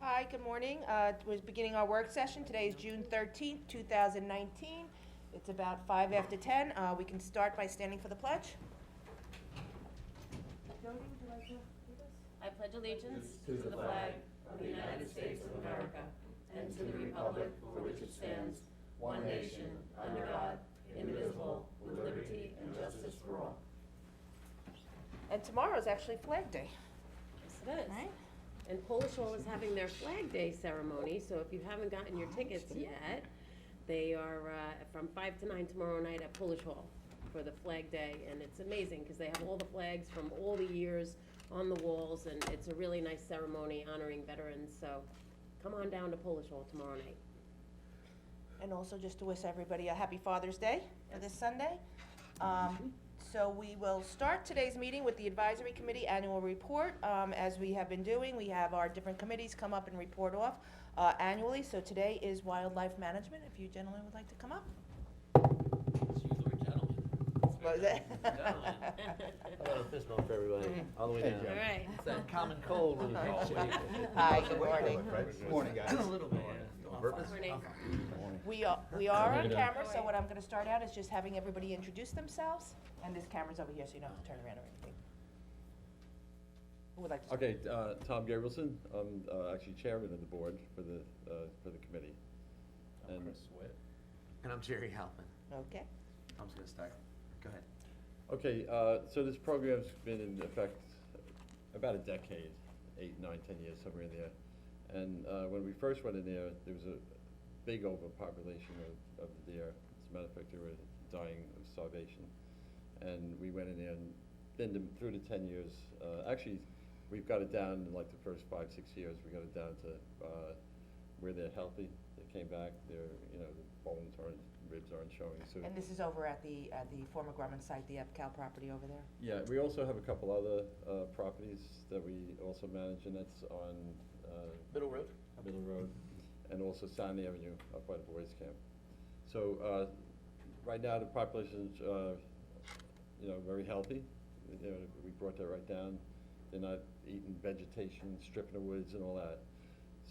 Hi, good morning. We're beginning our work session. Today is June 13th, 2019. It's about 5 after 10. We can start by standing for the pledge. Jody, would you like to do this? I pledge allegiance to the flag of the United States of America and to the republic for which it stands, one nation, under God, indivisible, with liberty and justice for all. And tomorrow is actually Flag Day. Yes, it is. Right. And Polish Hall is having their Flag Day ceremony, so if you haven't gotten your tickets yet, they are from 5 to 9 tomorrow night at Polish Hall for the Flag Day, and it's amazing because they have all the flags from all the years on the walls, and it's a really nice ceremony honoring veterans, so come on down to Polish Hall tomorrow night. And also just to wish everybody a happy Father's Day for this Sunday. So we will start today's meeting with the Advisory Committee Annual Report. As we have been doing, we have our different committees come up and report off annually. So today is Wildlife Management, if you gentlemen would like to come up. Let's use the word gentleman. What is it? Gentlemen. How about a fist bump for everybody, all the way down. All right. It's that common cold when you shake. Hi, good morning. Good morning, guys. A little bit, yeah. On purpose? Morning. We are on camera, so what I'm gonna start out is just having everybody introduce themselves. And this camera's over here, so you don't have to turn around or anything. Who would like to start? Okay, Tom Gabrielson, I'm actually chairman of the board for the committee. I'm Chris Switt. And I'm Jerry Halpin. Okay. I'm just gonna start. Go ahead. Okay, so this program's been in effect about a decade, 8, 9, 10 years, somewhere in there. And when we first went in there was a big overpopulation of the deer. As a matter of fact, they were dying of starvation. And we went in there and through the 10 years, actually, we've got it down in like the first 5, 6 years, we got it down to where they're healthy. They came back, the bones aren't, ribs aren't showing. So And this is over at the former Grumman site, the EPCAL property over there? yeah, we also have a couple other properties that we also manage, and that's on Middle Road? Middle Road, and also Sound Avenue up by the boys' camp. So right now, the population's very healthy. We brought that right down. They're not eating vegetation, stripping the woods and all that.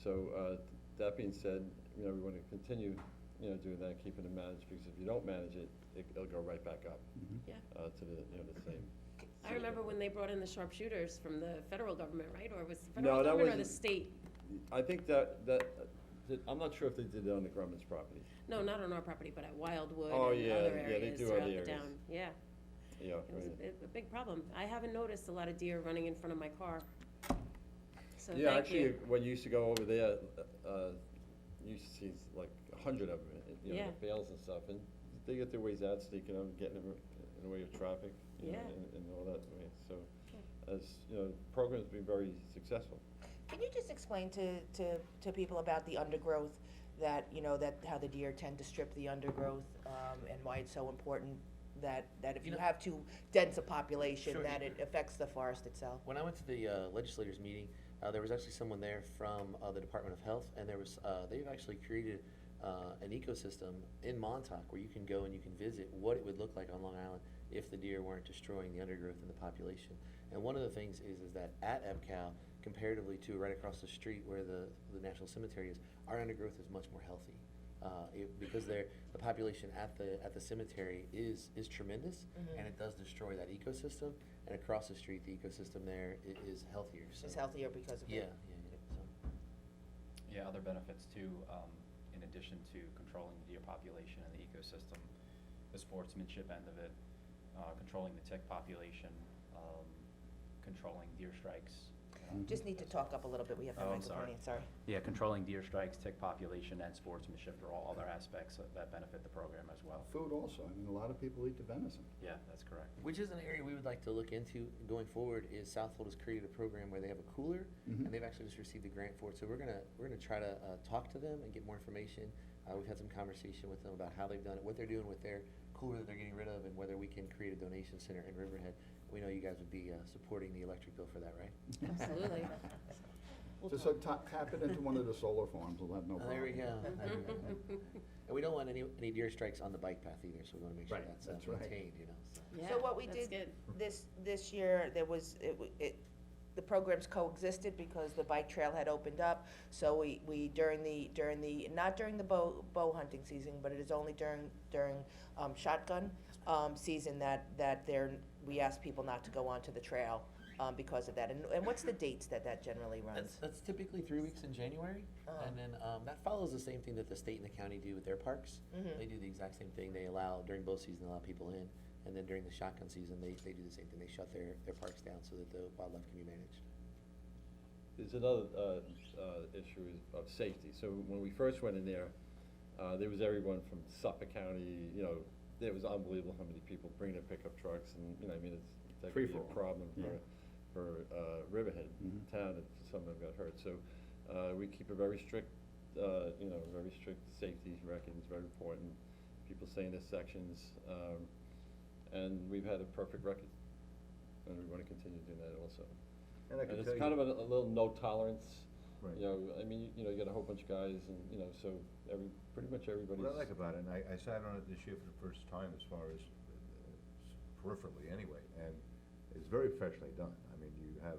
So that being said, we want to continue, doing that, keeping it managed, because if you don't manage it, it'll go right back up. Yeah. To the same. I remember when they brought in the sharpshooters from the federal government, right? Or was the No, federal that government or the wasn't- state? I think I'm not sure if they did it on the Grumman's property. No, not on our property, but at Wildwood Oh, and yeah, other yeah, they areas do throughout other the areas. town. Yeah, Yeah, it was right. a big problem. I haven't noticed a lot of deer running in front of my car. So Yeah, thank actually, you. when you used to go over there, you used to see like 100 of them, Yeah. the bales and stuff, and they get their ways out, sneaking out, getting in the way of traffic, Yeah. and all that way. So, as the program's been very successful. Can you just explain to people about the undergrowth, that how the deer tend to strip the undergrowth, and why it's so important that if you have too dense a population, Sure. that it affects the forest itself? When I went to the legislators meeting, there was actually someone there from the Department of Health, and there was they've actually created an ecosystem in Montauk where you can go and you can visit what it would look like on Long Island if the deer weren't destroying the undergrowth in the population. And one of the things is that at EPCAL, comparatively to right across the street where the National Cemetery is, our undergrowth is much more healthy. Because the population at the cemetery is tremendous, and it does destroy that ecosystem. And across the street, the ecosystem there is healthier. So It's healthier because of yeah, it. So. Yeah, other benefits too, in addition to controlling the deer population and the ecosystem, the sportsmanship end of it, controlling the tick population, controlling deer strikes. Just need to talk up a little bit, we have no Oh, I'm microphone sorry. in, sorry. Yeah, controlling deer strikes, tick population, and sportsmanship are all other aspects that benefit the program as well. Food also, a lot of people eat the venison. Yeah, that's correct. Which is an area we would like to look into going forward. Is Southfield has created a program where they have a cooler, and they've actually just received a grant for it. So we're gonna try to talk to them and get more information. We've had some conversation with them about how they've done it, what they're doing with their cooler that they're getting rid of, and whether we can create a donation center in Riverhead. We know you guys would be supporting the electric bill for that, right? Absolutely. Just tap it into one of the solar farms, we'll have no problem. There we go. And we don't want any deer strikes on the bike path either, so we want to make sure Right, that's right. maintained, So. Yeah, So what we that's did good. this year, there was, the programs coexisted because the bike trail had opened up. So we during the, not during the bow hunting season, but it is only during shotgun season that we ask people not to go onto the trail because of that. And what's the dates that generally runs? That's typically 3 weeks in January, and then that follows the same thing that the state and the county do with their parks. Mhm. They do the exact same thing. They allow, during bow season, they allow people in, and then during the shotgun season, they do the same thing. They shut their parks down so that the wildlife can be managed. There's another issue of safety. So when we first went in there was everyone from Suffolk County, it was unbelievable how many people bring their pickup trucks, and, I mean, that could be a Free-for-all. problem Yeah. for Riverhead Mhm. town if some of them got hurt. So we keep a very strict, very strict safety record. It's very important. People stay in their sections, and we've had a perfect record, and we want to continue doing that also. And I And can it's tell kind you, of a little no tolerance, Right. I mean, you got a whole bunch of guys and, so pretty much everybody's. What I like about it, and I sat on it this year for the first time as far as peripherally anyway, and it's very professionally done. I mean, you have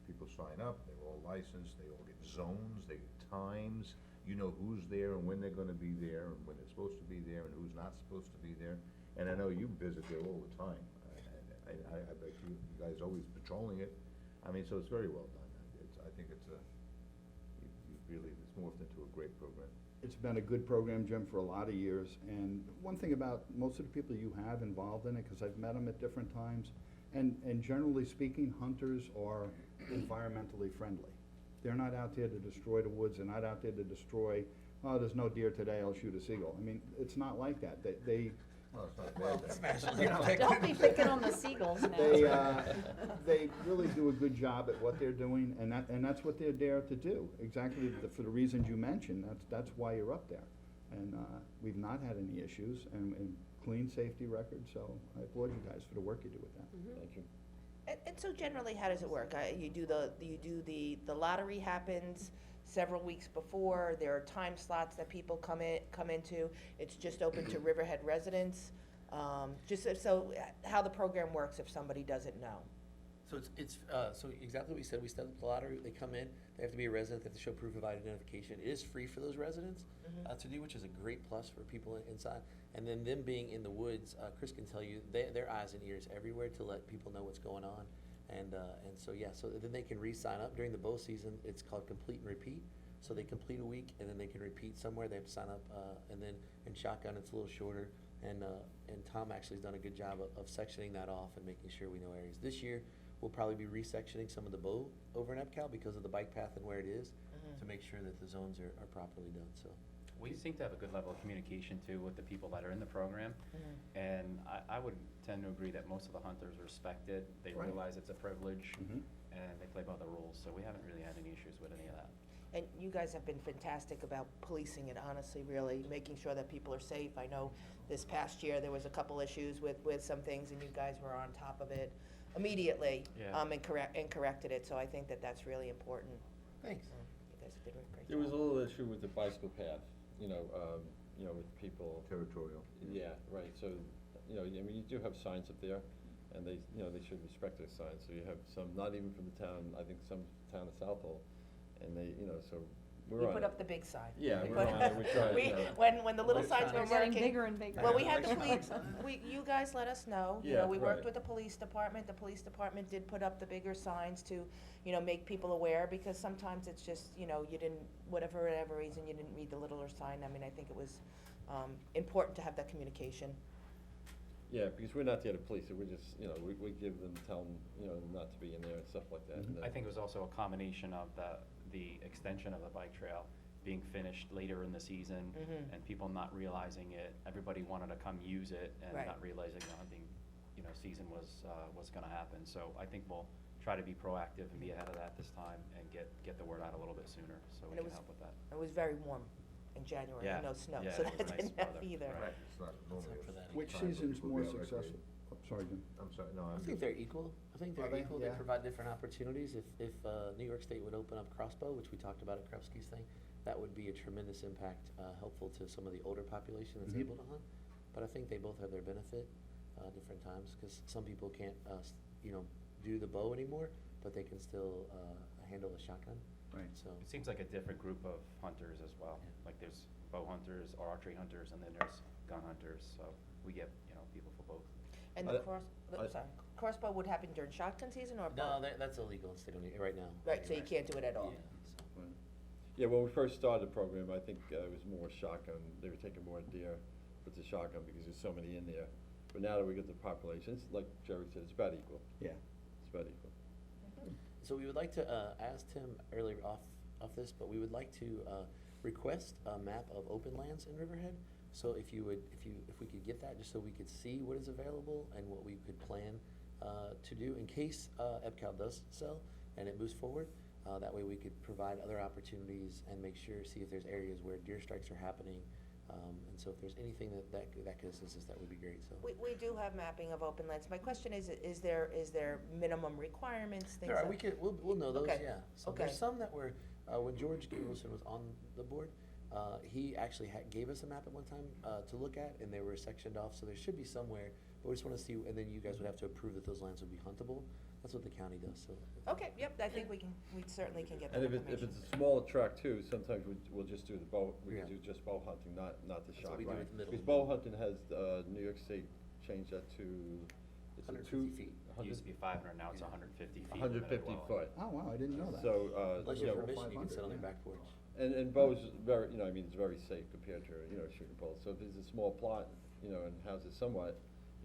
people sign up, they're all licensed, they all get zones, they get times, you know who's there and when they're gonna be there, and when they're supposed to be there and who's not supposed to be there. And I know you visit there all the time. I bet you guys always patrolling it. I mean, so it's very well done. I think it's it's morphed into a great program. it's been a good program, Jim, for a lot of years, and one thing about most of the people you have involved in it, because I've met them at different times, and generally speaking, hunters are environmentally friendly. They're not out there to destroy the woods, they're not out there to destroy, oh, there's no deer today, I'll shoot a seagull. I mean, it's not like that. They Well, it's not bad. Don't be picking on the seagulls now. they really do a good job at what they're doing, and that's what they're there to do. Exactly for the reasons you mentioned, that's why you're up there. And, we've not had any issues, and clean safety record, so I applaud you guys for the work you do with that. Thank you. And so generally, how does it work? You do the lottery happens several weeks before, there are time slots that people come into, it's just open to Riverhead residents. So how the program works if somebody doesn't know. So so exactly what you said, we set up the lottery, they come in, they have to be a resident, they have to show proof of identification. It is free for those residents to do, which is a great plus for people inside. And then them being in the woods, Chris can tell you, their eyes and ears everywhere to let people know what's going on. And so, yeah, so then they can re-sign up during the bow season. It's called complete and repeat. So they complete a week and then they can repeat somewhere, they have to sign up, and then in shotgun, it's a little shorter. And Tom actually has done a good job of sectioning that off and making sure we know areas. This year, we'll probably be re-sectioning some of the bow over in EPCAL because of the bike path and where it is, to make sure that the zones are properly done, so. We seem to have a good level of communication too with the people that are in the program. And I would tend to agree that most of the hunters respect it, they Right. realize it's a privilege, Mhm. and they play by the rules, so we haven't really had any issues with any of that. And you guys have been fantastic about policing it, honestly, really, making sure that people are safe. I know this past year, there was a couple issues with some things, and you guys were on top of it immediately, Yeah. and corrected it, so I think that that's really important. Thanks. You guys did a great job. There was a little issue with the bicycle path, with people. Territorial. Yeah, right, so, I mean, you do have signs up there, and they should respect those signs, so you have some, not even from the town, I think some town of Southall, and they, so, we're on We put it. up the big sign. Yeah, We we're put- on it. We try, we- when the little We're signs were trying. They're getting working. bigger and bigger. Well, we had the Like police, you guys let us know, Yeah, we worked right. with the police department did put up the bigger signs to, make people aware, because sometimes it's just, you didn't, whatever reason, you didn't read the littler sign. I mean, I think it was, important to have that communication. Yeah, because we're not there to police it, we're just, we give them, tell them, not to be in there and stuff like that. and I think it was also a combination of the extension of the bike trail being finished later in the season, and people not realizing it, everybody wanted to come use it, and Right. not realizing the hunting, season was gonna happen. So I think we'll try to be proactive and be ahead of that this time, and get the word out a little bit sooner, so we And it can was- help with that. It was very warm in January, Yeah, no snow, yeah, so it was that nice didn't help weather, either. right. It's not normally up for a that. Which time when season's people more get successful? recreated. Oh, sorry, Jim. I'm sorry, no, I I'm. think they're equal. I think they're Are they? equal. They Yeah. provide different opportunities. If New York State would open up crossbow, which we talked about at Krupski's thing, that would be a tremendous impact, helpful to some of the older population that's Mhm. able to hunt. But I think they both have their benefit, different times, because some people can't, do the bow anymore, but they can still, handle a shotgun, Right. so. It seems like a different group of hunters as well. Yeah. Like there's bow hunters, or archery hunters, and then there's gun hunters, so we get, people for both. And the crossbow would happen during shotgun season or No, bow? that's illegal in state of New York right now. Right, so you can't do it at all? Yeah, so. Right. Yeah, when we first started the program, I think it was more shotgun, they were taking more deer with the shotgun because there's so many in there. But now that we get the populations, like Jerry said, it's about equal, Yeah. it's about equal. So we would like to, ask Tim earlier off this, but we would like to, request a map of open lands in Riverhead. So if we could get that, just so we could see what is available and what we could plan, to do in case, EPCAL does sell and it moves forward. That way we could provide other opportunities and make sure, see if there's areas where deer strikes are happening. And so if there's anything that could assist us, that would be great, so. We do have mapping of open lands. My question is there minimum requirements, things There are, like? we'll know those, Okay, yeah. So okay. there's some that were, when George Gabrielson was on the board, he actually gave us a map at one time, to look at, and they were sectioned off, so there should be somewhere, but we just wanna see, and then you guys would have to approve that those lands would be huntable. That's what the county does, so. Okay, yep, I think we certainly can get that And if information. it's a smaller tract too, sometimes we'll just do the bow, we Yeah. can do just bow hunting, not the That's what shotgun. we do with the middle. Because bow hunting has, New York State changed that to, is it 150 feet. It used to be 500, now it's Yeah. 150 feet. 150 foot. Oh, wow, I didn't know that. So, Unless you you have know, permission, you can 500, sit on their yeah. back porch. and bow's very, it's very safe compared to, shooting bullets. So if it's a small plot, and houses somewhat,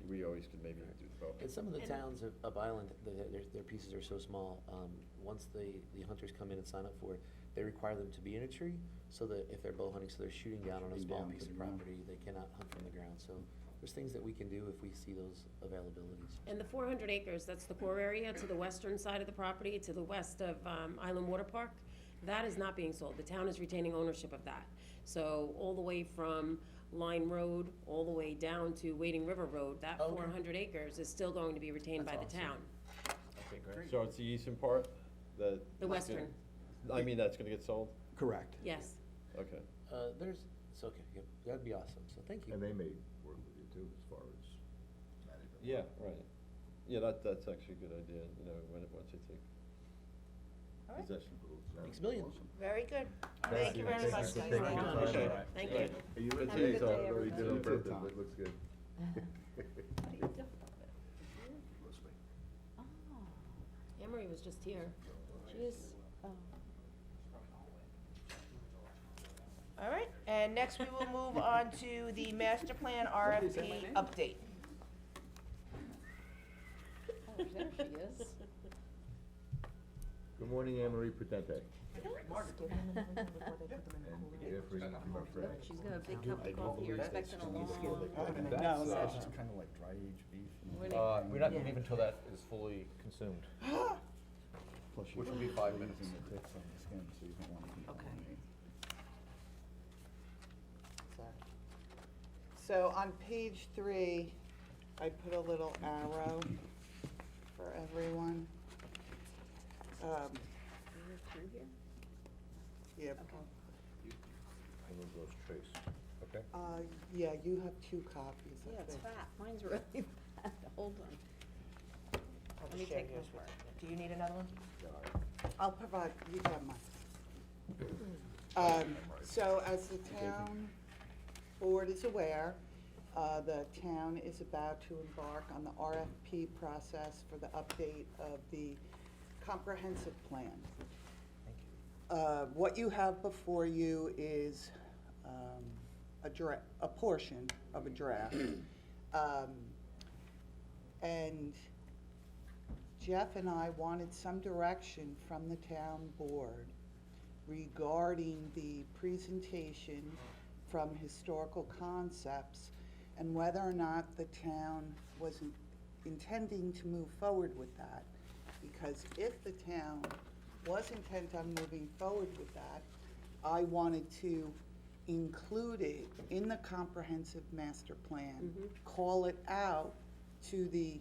we always could maybe do the bow. In some of the towns of Island, their pieces are so small, once the hunters come in and sign up for it, they require them to be in a tree, so that if they're bow hunting, so they're shooting down on a Shooting small down piece to of the ground. property, they cannot hunt from the ground, so there's things that we can do if we see those availabilities. And the 400 acres, that's the core area to the western side of the property, to the west of Island Water Park, that is not being sold. The town is retaining ownership of that. So all the way from Line Road, all the way down to Wading River Road, that Okay. 400 acres is still going to be retained by the That's town. Okay, great. So it's the eastern part that. The western, That's gonna get sold? Correct. yes. Okay. It's okay, yeah, that'd be awesome, so thank you. And they may work with you too, as far as management. Yeah, right. Yeah, that's actually a good idea, once you take All right. possession. Thanks a million. Very good. Thank Thank you you. very Thank much. you for guys. taking Thank the you. time. Okay. Thank Right. you. Are you Good in to see you, today? Tom. Or you did it on Good purpose? time. It looks good. Must be. Anne Marie was just here. She is, oh. All right, and next we will move on to the master plan RFP update. Oh, there she is. Good morning, Anne Marie Potente. She's And Jeffrey, my friend. got a big cup of coffee, you're expecting a long. No, it's just kind of like dry aged beef. We're not gonna leave until that is fully consumed. Plus which will be 5 minutes. Using the tips on the skin, so you don't want to contaminate. So on page 3, I put a little arrow for everyone. Yeah, One of those trays, okay? yeah, you have 2 copies, I Yeah, it's think. fat, mine's really bad, hold on. I'll Let me share take yours one with first. you. Do you need another one? I'll provide, you have mine. So as the town board is aware, the town is about to embark on the RFP process for the update of the comprehensive plan. What you have before you is a portion of a draft. And Jeff and I wanted some direction from the town board regarding the presentation from Historical Concepts and whether or not the town was intending to move forward with that. Because if the town was intent on moving forward with that, I wanted to include it in the comprehensive master plan, call it out to the,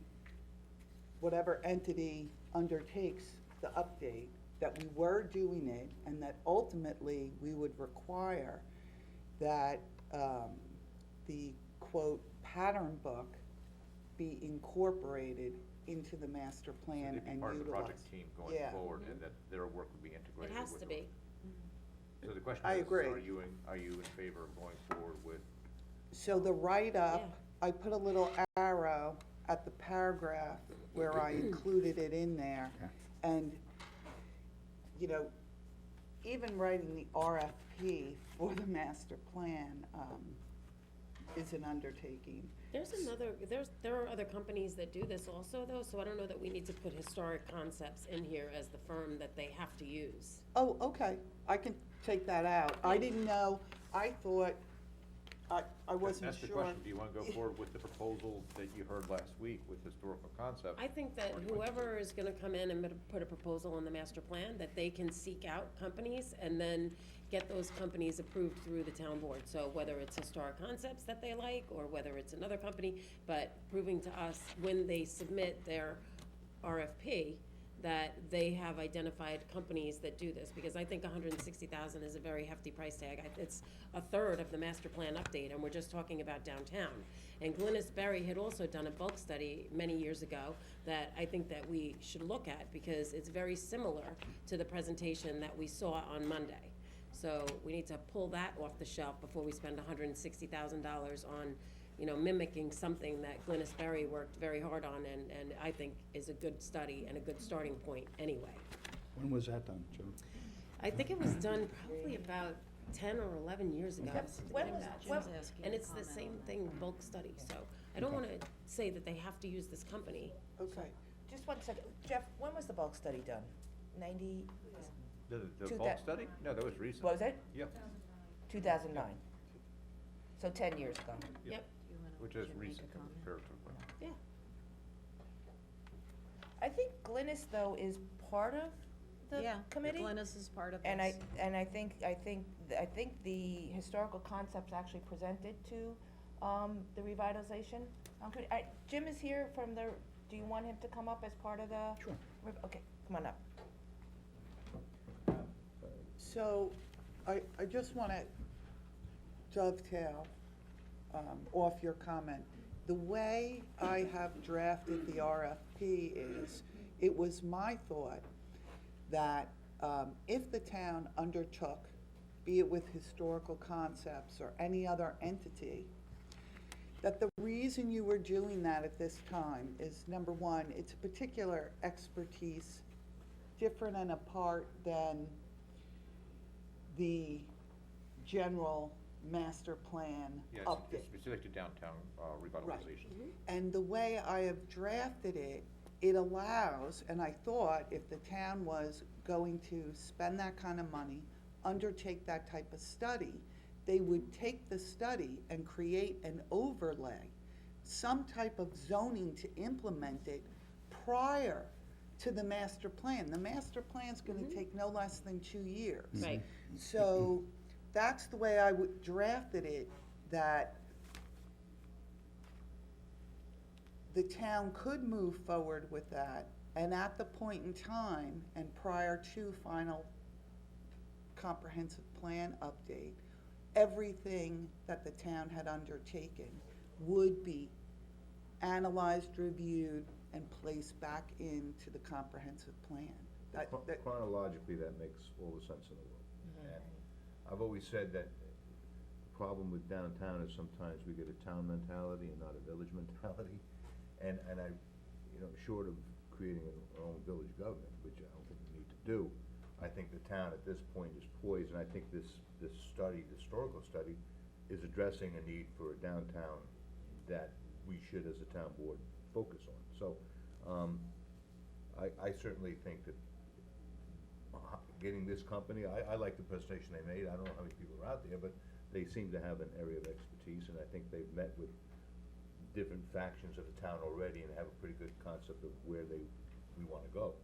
whatever entity undertakes the update, that we were doing it, and that ultimately we would require that the quote pattern book be incorporated into the master plan They'd be and part of the utilize. project team going Yeah. forward, and that their work would be It integrated has with to those. be. So the question I is, agree. are you in favor of going forward with? So the write-up, Yeah. I put a little arrow at the paragraph where I included it in there. Okay. And, you know, even writing the RFP for the master plan, is an undertaking. There are other companies that do this also, though, so I don't know that we need to put Historic Concepts in here as the firm that they have to use. Oh, okay, I can take that out. I didn't know, I thought, I wasn't That's the sure. question, do you wanna go forward with the proposal that you heard last week with historical concepts? I think that whoever is gonna come in and put a proposal on the master plan, that they can seek out companies and then get those companies approved through the town board. So whether it's Historic Concepts that they like, or whether it's another company, but proving to us when they submit their RFP, that they have identified companies that do this, because I think $160,000 is a very hefty price tag. It's a third of the master plan update, and we're just talking about downtown. And Glynis Berry had also done a bulk study many years ago that I think that we should look at, because it's very similar to the presentation that we saw on Monday. So we need to pull that off the shelf before we spend $160,000 on, you know, mimicking something that Glynis Berry worked very hard on, and I think is a good study and a good starting point anyway. When was that done, Joe? I think it was done probably about 10 or 11 years ago. When was- when- And it's the same thing, bulk study, so I don't wanna say that they have to use this company. Okay. Just one second, Jeff, when was the bulk study done? 90, The To bulk that- study? No, that was recent. was it? Yeah, 2009. So 10 years ago. Yep, which is recent comparatively. yeah. I think Glynis, though, is part of the Yeah, committee. Glennis is part of this. And I think the historical concepts actually presented to, the revitalization. Jim is here from the, do you want him to come up as part of the? Sure. Okay, come on up. So, I just wanna dovetail, off your comment. The way I have drafted the RFP is, it was my thought that, if the town undertook, be it with historical concepts or any other entity, that the reason you were doing that at this time is, number one, it's a particular expertise, different and apart than the general master plan Yeah, update. it's specific to downtown revitalization. And the way I have drafted it, it allows, and I thought if the town was going to spend that kind of money, undertake that type of study, they would take the study and create an overlay, some type of zoning to implement it prior to the master plan. The master plan's gonna take no less than 2 years. Right. So that's the way I would drafted it, that the town could move forward with that, and at the point in time, and prior to final comprehensive plan update, everything that the town had undertaken would be analyzed, reviewed, and placed back into the comprehensive plan. That- that- Chronologically, that makes all the sense in the world. And I've always said that the problem with downtown is sometimes we get a town mentality and not a village mentality. And I, you know, short of creating our own village government, which I don't think we need to do, I think the town at this point is poised, and I think this study, the historical study, is addressing a need for a downtown that we should, as a town board, focus on. So, I certainly think that getting this company, I like the presentation they made. I don't know how many people are out there, but they seem to have an area of expertise, and I think they've met with different factions of the town already and have a pretty good concept of where we wanna go.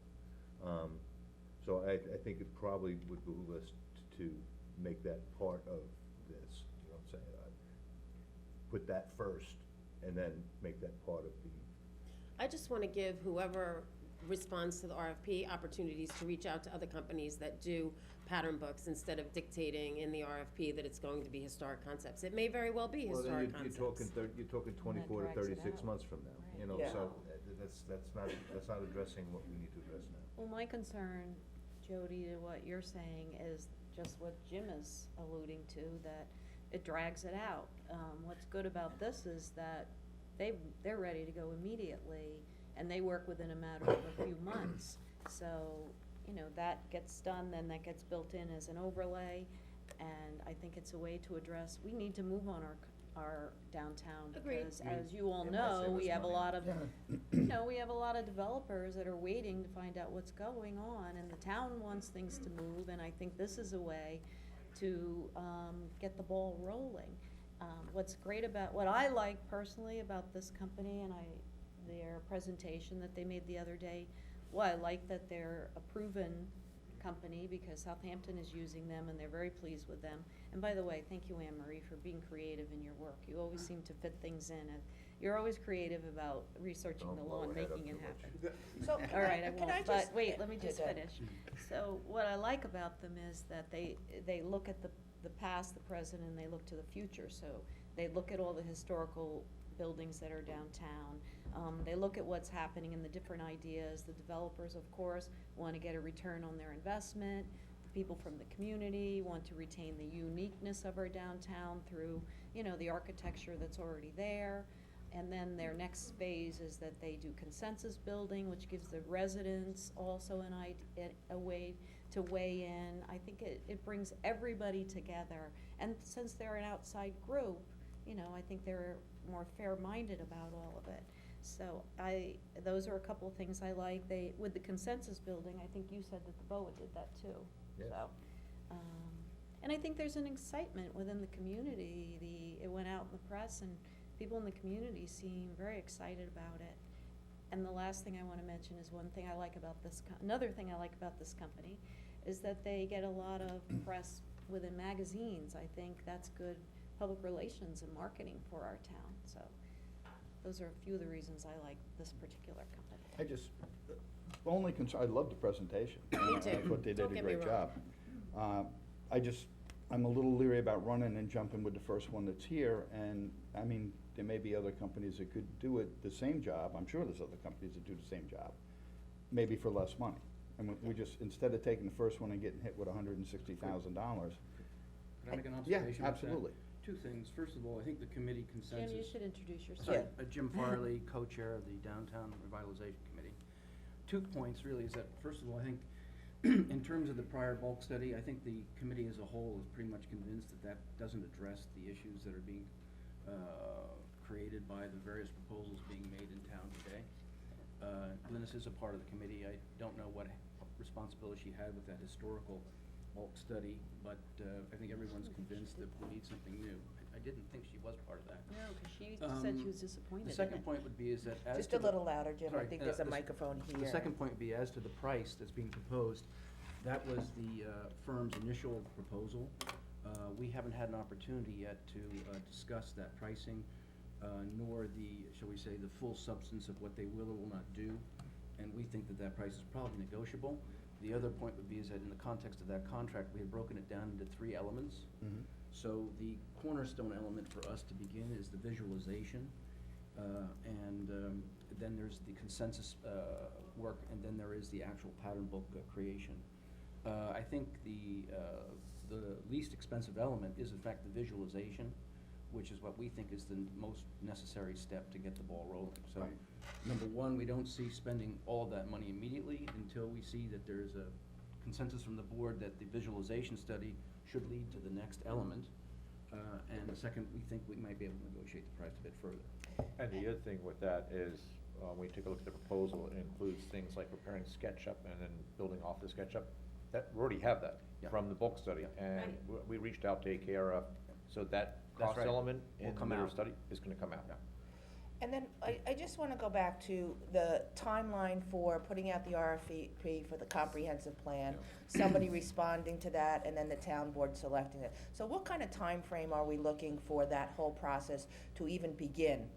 So I think it probably would behoove us to make that part of this, you know what I'm saying? Put that first, and then make that part of the. I just wanna give whoever responds to the RFP opportunities to reach out to other companies that do pattern books instead of dictating in the RFP that it's going to be historic concepts. It may very well be Well, then historic you're concepts. talking 24 to drags it 36 out. months from now, you know, Yeah. so that's not addressing what we need to address now. Well, my concern, Jody, to what you're saying is just what Jim is alluding to, that it drags it out. What's good about this is that they're ready to go immediately, and they work within a matter of a few months. So, you know, that gets done, then that gets built in as an overlay, and I think it's a way to address, we need to move on our downtown. Agreed. Because as you all It might save know, us we have a money. lot of, you know, we have a lot of developers that are waiting to find out what's going on, and the town wants things to move, and I think this is a way to, get the ball rolling. What's great about, what I like personally about this company, and their presentation that they made the other day, well, I like that they're a proven company, because Southampton is using them, and they're very pleased with them. And by the way, thank you, Anne Marie, for being creative in your work. You always seem to fit things in, and you're always creative about researching Don't the blow law and ahead up making it too much. happen. So All right, I can I won't, just? but wait, let me just Yeah, go ahead. finish. So what I like about them is that they look at the past, the present, and they look to the future. So they look at all the historical buildings that are downtown. They look at what's happening and the different ideas. The developers, of course, want to get a return on their investment. The people from the community want to retain the uniqueness of our downtown through, you know, the architecture that's already there. And then their next phase is that they do consensus building, which gives the residents also a way to weigh in. I think it brings everybody together. And since they're an outside group, you know, I think they're more fair-minded about all of it. So those are a couple of things I like. With the consensus building, I think you said that the BOA did that too. Yes. So, and I think there's an excitement within the community. It went out in the press, and people in the community seem very excited about it. And the last thing I wanna mention is one thing I like about another thing I like about this company is that they get a lot of press within magazines. I think that's good public relations and marketing for our town. So those are a few of the reasons I like this particular company. I just, the only concern, I love the presentation. Me too. I thought they did Don't a get me great wrong. job. I'm a little leery about running and jumping with the first one that's here, and, I mean, there may be other companies that could do it the same job. I'm sure there's other companies that do the same job, maybe for less money. And we just, instead of taking the first one and getting hit with $160,000. Can I make an Yeah, observation about that? absolutely. Two things. First of all, I think the committee consensus. Jim, you should introduce yourself. Sorry, Jim Farley, co-chair of the Downtown Revitalization Committee. 2 points really is that, first of all, I think in terms of the prior bulk study, I think the committee as a whole is pretty much convinced that that doesn't address the issues that are being created by the various proposals being made in town today. Glynis is a part of the committee. I don't know what responsibility she had with that historical bulk study, but I think everyone's convinced that we need something new. I didn't think she was part of that. No, because she said she was disappointed in The second it. point would be is that as Just to a the- little louder, Jim. I Sorry, think there's a the s- microphone here. The second point would be as to the price that's being proposed, that was the firm's initial proposal. We haven't had an opportunity yet to discuss that pricing, nor the, shall we say, the full substance of what they will or will not do. And we think that that price is probably negotiable. The other point would be is that in the context of that contract, we had broken it down into 3 elements. Mhm. So the cornerstone element for us to begin is the visualization, and then there's the consensus work, and then there is the actual pattern book creation. I think the least expensive element is in fact the visualization, which is what we think is the most necessary step to get the ball rolling. So, Right. number one, we don't see spending all of that money immediately until we see that there's a consensus from the board that the visualization study should lead to the next element. And the second, we think we might be able to negotiate the price a bit further. And the other thing with that is, when you take a look at the proposal, it includes things like preparing SketchUp and then building off the SketchUp. That, we already have that Yeah. from the bulk study. Yeah. And Right. we reached out to AKRF, so that That's cost right. element Will in come their out. study is gonna come out. Yeah. And then I just want to go back to the timeline for putting out the RFP for the comprehensive plan, somebody responding to that, and then the town board selecting it. So what kind of time frame are we looking for that whole process to even begin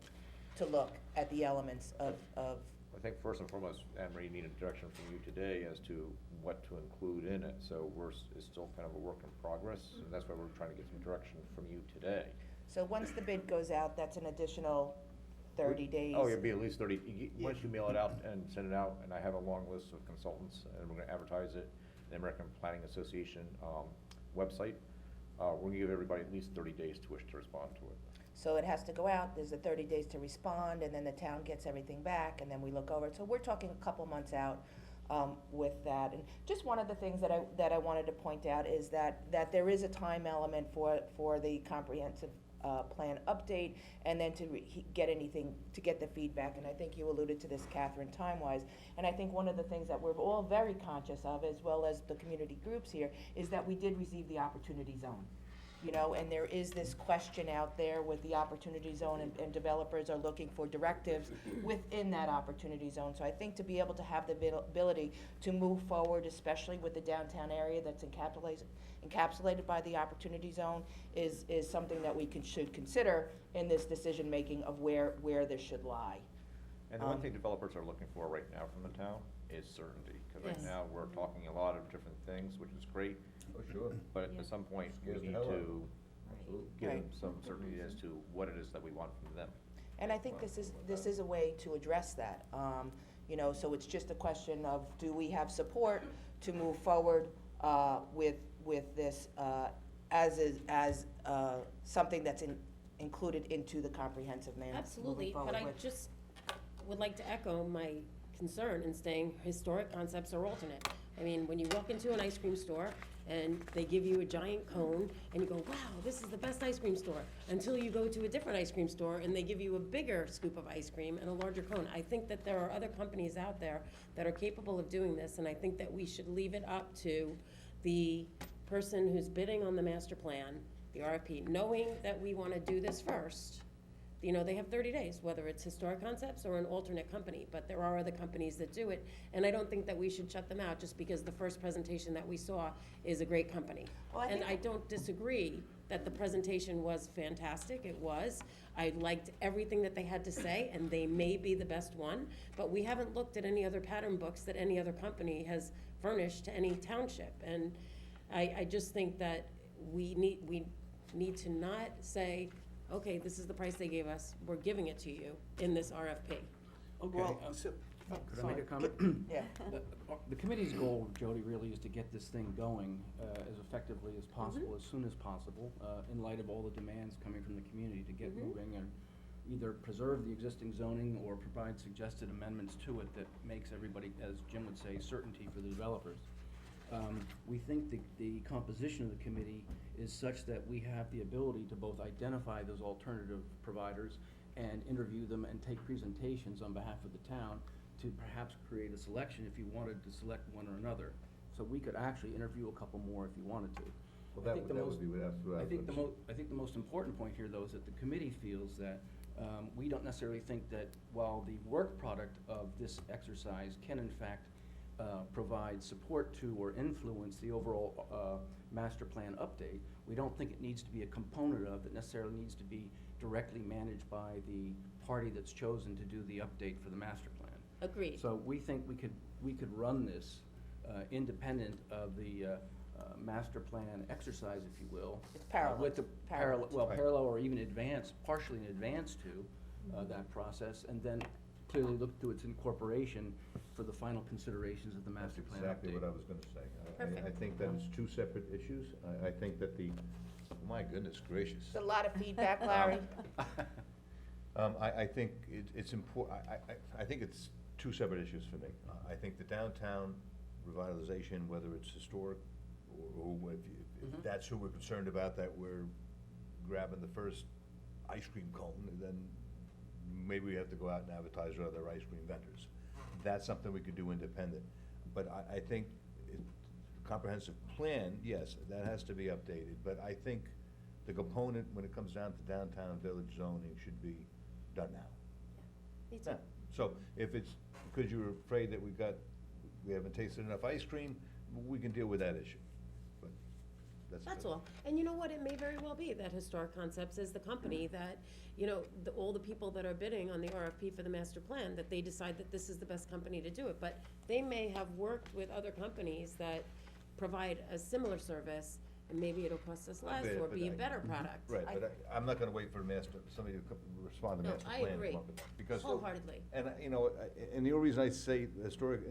to look at the elements of I think first and foremost, Anne Marie, needed direction from you today as to what to include in it. So it's still kind of a work in progress, and that's why we're trying to get some direction from you today. So once the bid goes out, that's an additional 30 days? Oh, it'd be at least 30, once you mail it out and send it out, and I have a long list of consultants, and we're gonna advertise it, the American Planning Association, website, we're gonna give everybody at least 30 days to respond to it. So it has to go out, there's the 30 days to respond, and then the town gets everything back, and then we look over it. So we're talking a couple months out with that. And just one of the things that I wanted to point out is that there is a time element for the comprehensive plan update, and then to get the feedback. And I think you alluded to this, Catherine, time-wise. And I think one of the things that we're all very conscious of, as well as the community groups here, is that we did receive the opportunity zone. You know, and there is this question out there with the opportunity zone, and developers are looking for directives within that opportunity zone. So I think to be able to have the ability to move forward, especially with the downtown area that's encapsulated by the opportunity zone, is something that we should consider in this decision-making of where this should lie. And the one thing developers are looking for right now from the town is certainty, because right Yes. now, we're talking a lot of different things, which is great. Oh, sure. But Yeah. at some point, we Scares the need hell out of to them. give them Right. some certainty as to what it is that we want from them. And I think this is a way to address that. You know, so it's just a question of, do we have support to move forward with this as something that's included into the comprehensive man moving Absolutely, forward but I with. just would like to echo my concern in saying historic concepts are alternate. I mean, when you walk into an ice cream store and they give you a giant cone and you go, wow, this is the best ice cream store, until you go to a different ice cream store and they give you a bigger scoop of ice cream and a larger cone. I think that there are other companies out there that are capable of doing this, and I think that we should leave it up to the person who's bidding on the master plan, the RFP, knowing that we want to do this first. You know, they have 30 days, whether it's Historic Concepts or an alternate company, but there are other companies that do it, and I don't think that we should shut them out just because the first presentation that we saw is a great company. Well, I And think- I don't disagree that the presentation was fantastic, it was. I liked everything that they had to say, and they may be the best one, but we haven't looked at any other pattern books that any other company has furnished to any township. And I just think that we need to not say, okay, this is the price they gave us, we're giving it to you in this RFP. Okay, Well, could I make a comment? Yeah. The committee's goal, Jody, really is to get this thing going as effectively as possible, as soon as possible, in light of all the demands coming from the community to get moving and either preserve the existing zoning or provide suggested amendments to it that makes everybody, as Jim would say, certainty for the developers. We think the composition of the committee is such that we have the ability to both identify those alternative providers and interview them and take presentations on behalf of the town to perhaps create a selection if you wanted to select one or another. So we could actually interview a couple more if you wanted to. Well, I that think would, the that most- would be without. I think the most important point here, though, is that the committee feels that we don't necessarily think that while the work product of this exercise can in fact provide support to or influence the overall master plan update, we don't think it needs to be a component of, it necessarily needs to be directly managed by the party that's chosen to do the update for the master plan. Agreed. So we think we could run this independent of the master plan exercise, if you will. It's parallel. With the Parallel. parallel or even partially in advance to that process, and then clearly look to its incorporation for the final considerations of the That's master plan exactly update. what I was gonna say. I Perfect. think that it's two separate issues. I think that my goodness gracious. It's a lot of feedback, Larry. I think it's important, I think it's two separate issues for me. I think the downtown revitalization, whether it's historic or if that's who we're concerned about, that we're grabbing the first ice cream cone, then maybe we have to go out and advertise with other ice cream vendors. That's something we could do independent. But I think comprehensive plan, yes, that has to be updated, but I think the component, when it comes down to downtown village zoning, should be done now. Me too. Now, so if it's because you're afraid that we haven't tasted enough ice cream, we can deal with that issue. But That's all. And you know what, it may very well be that Historic Concepts is the company that, you know, all the people that are bidding on the RFP for the master plan, that they decide that this is the best company to do it. But they may have worked with other companies that provide a similar service and maybe it'll cost us less bet, or but be a I- better product. Right, but I'm not gonna wait for somebody to respond to No, master I plan. to agree. come up with that, because- Wholeheartedly. And, and the only reason I say historic,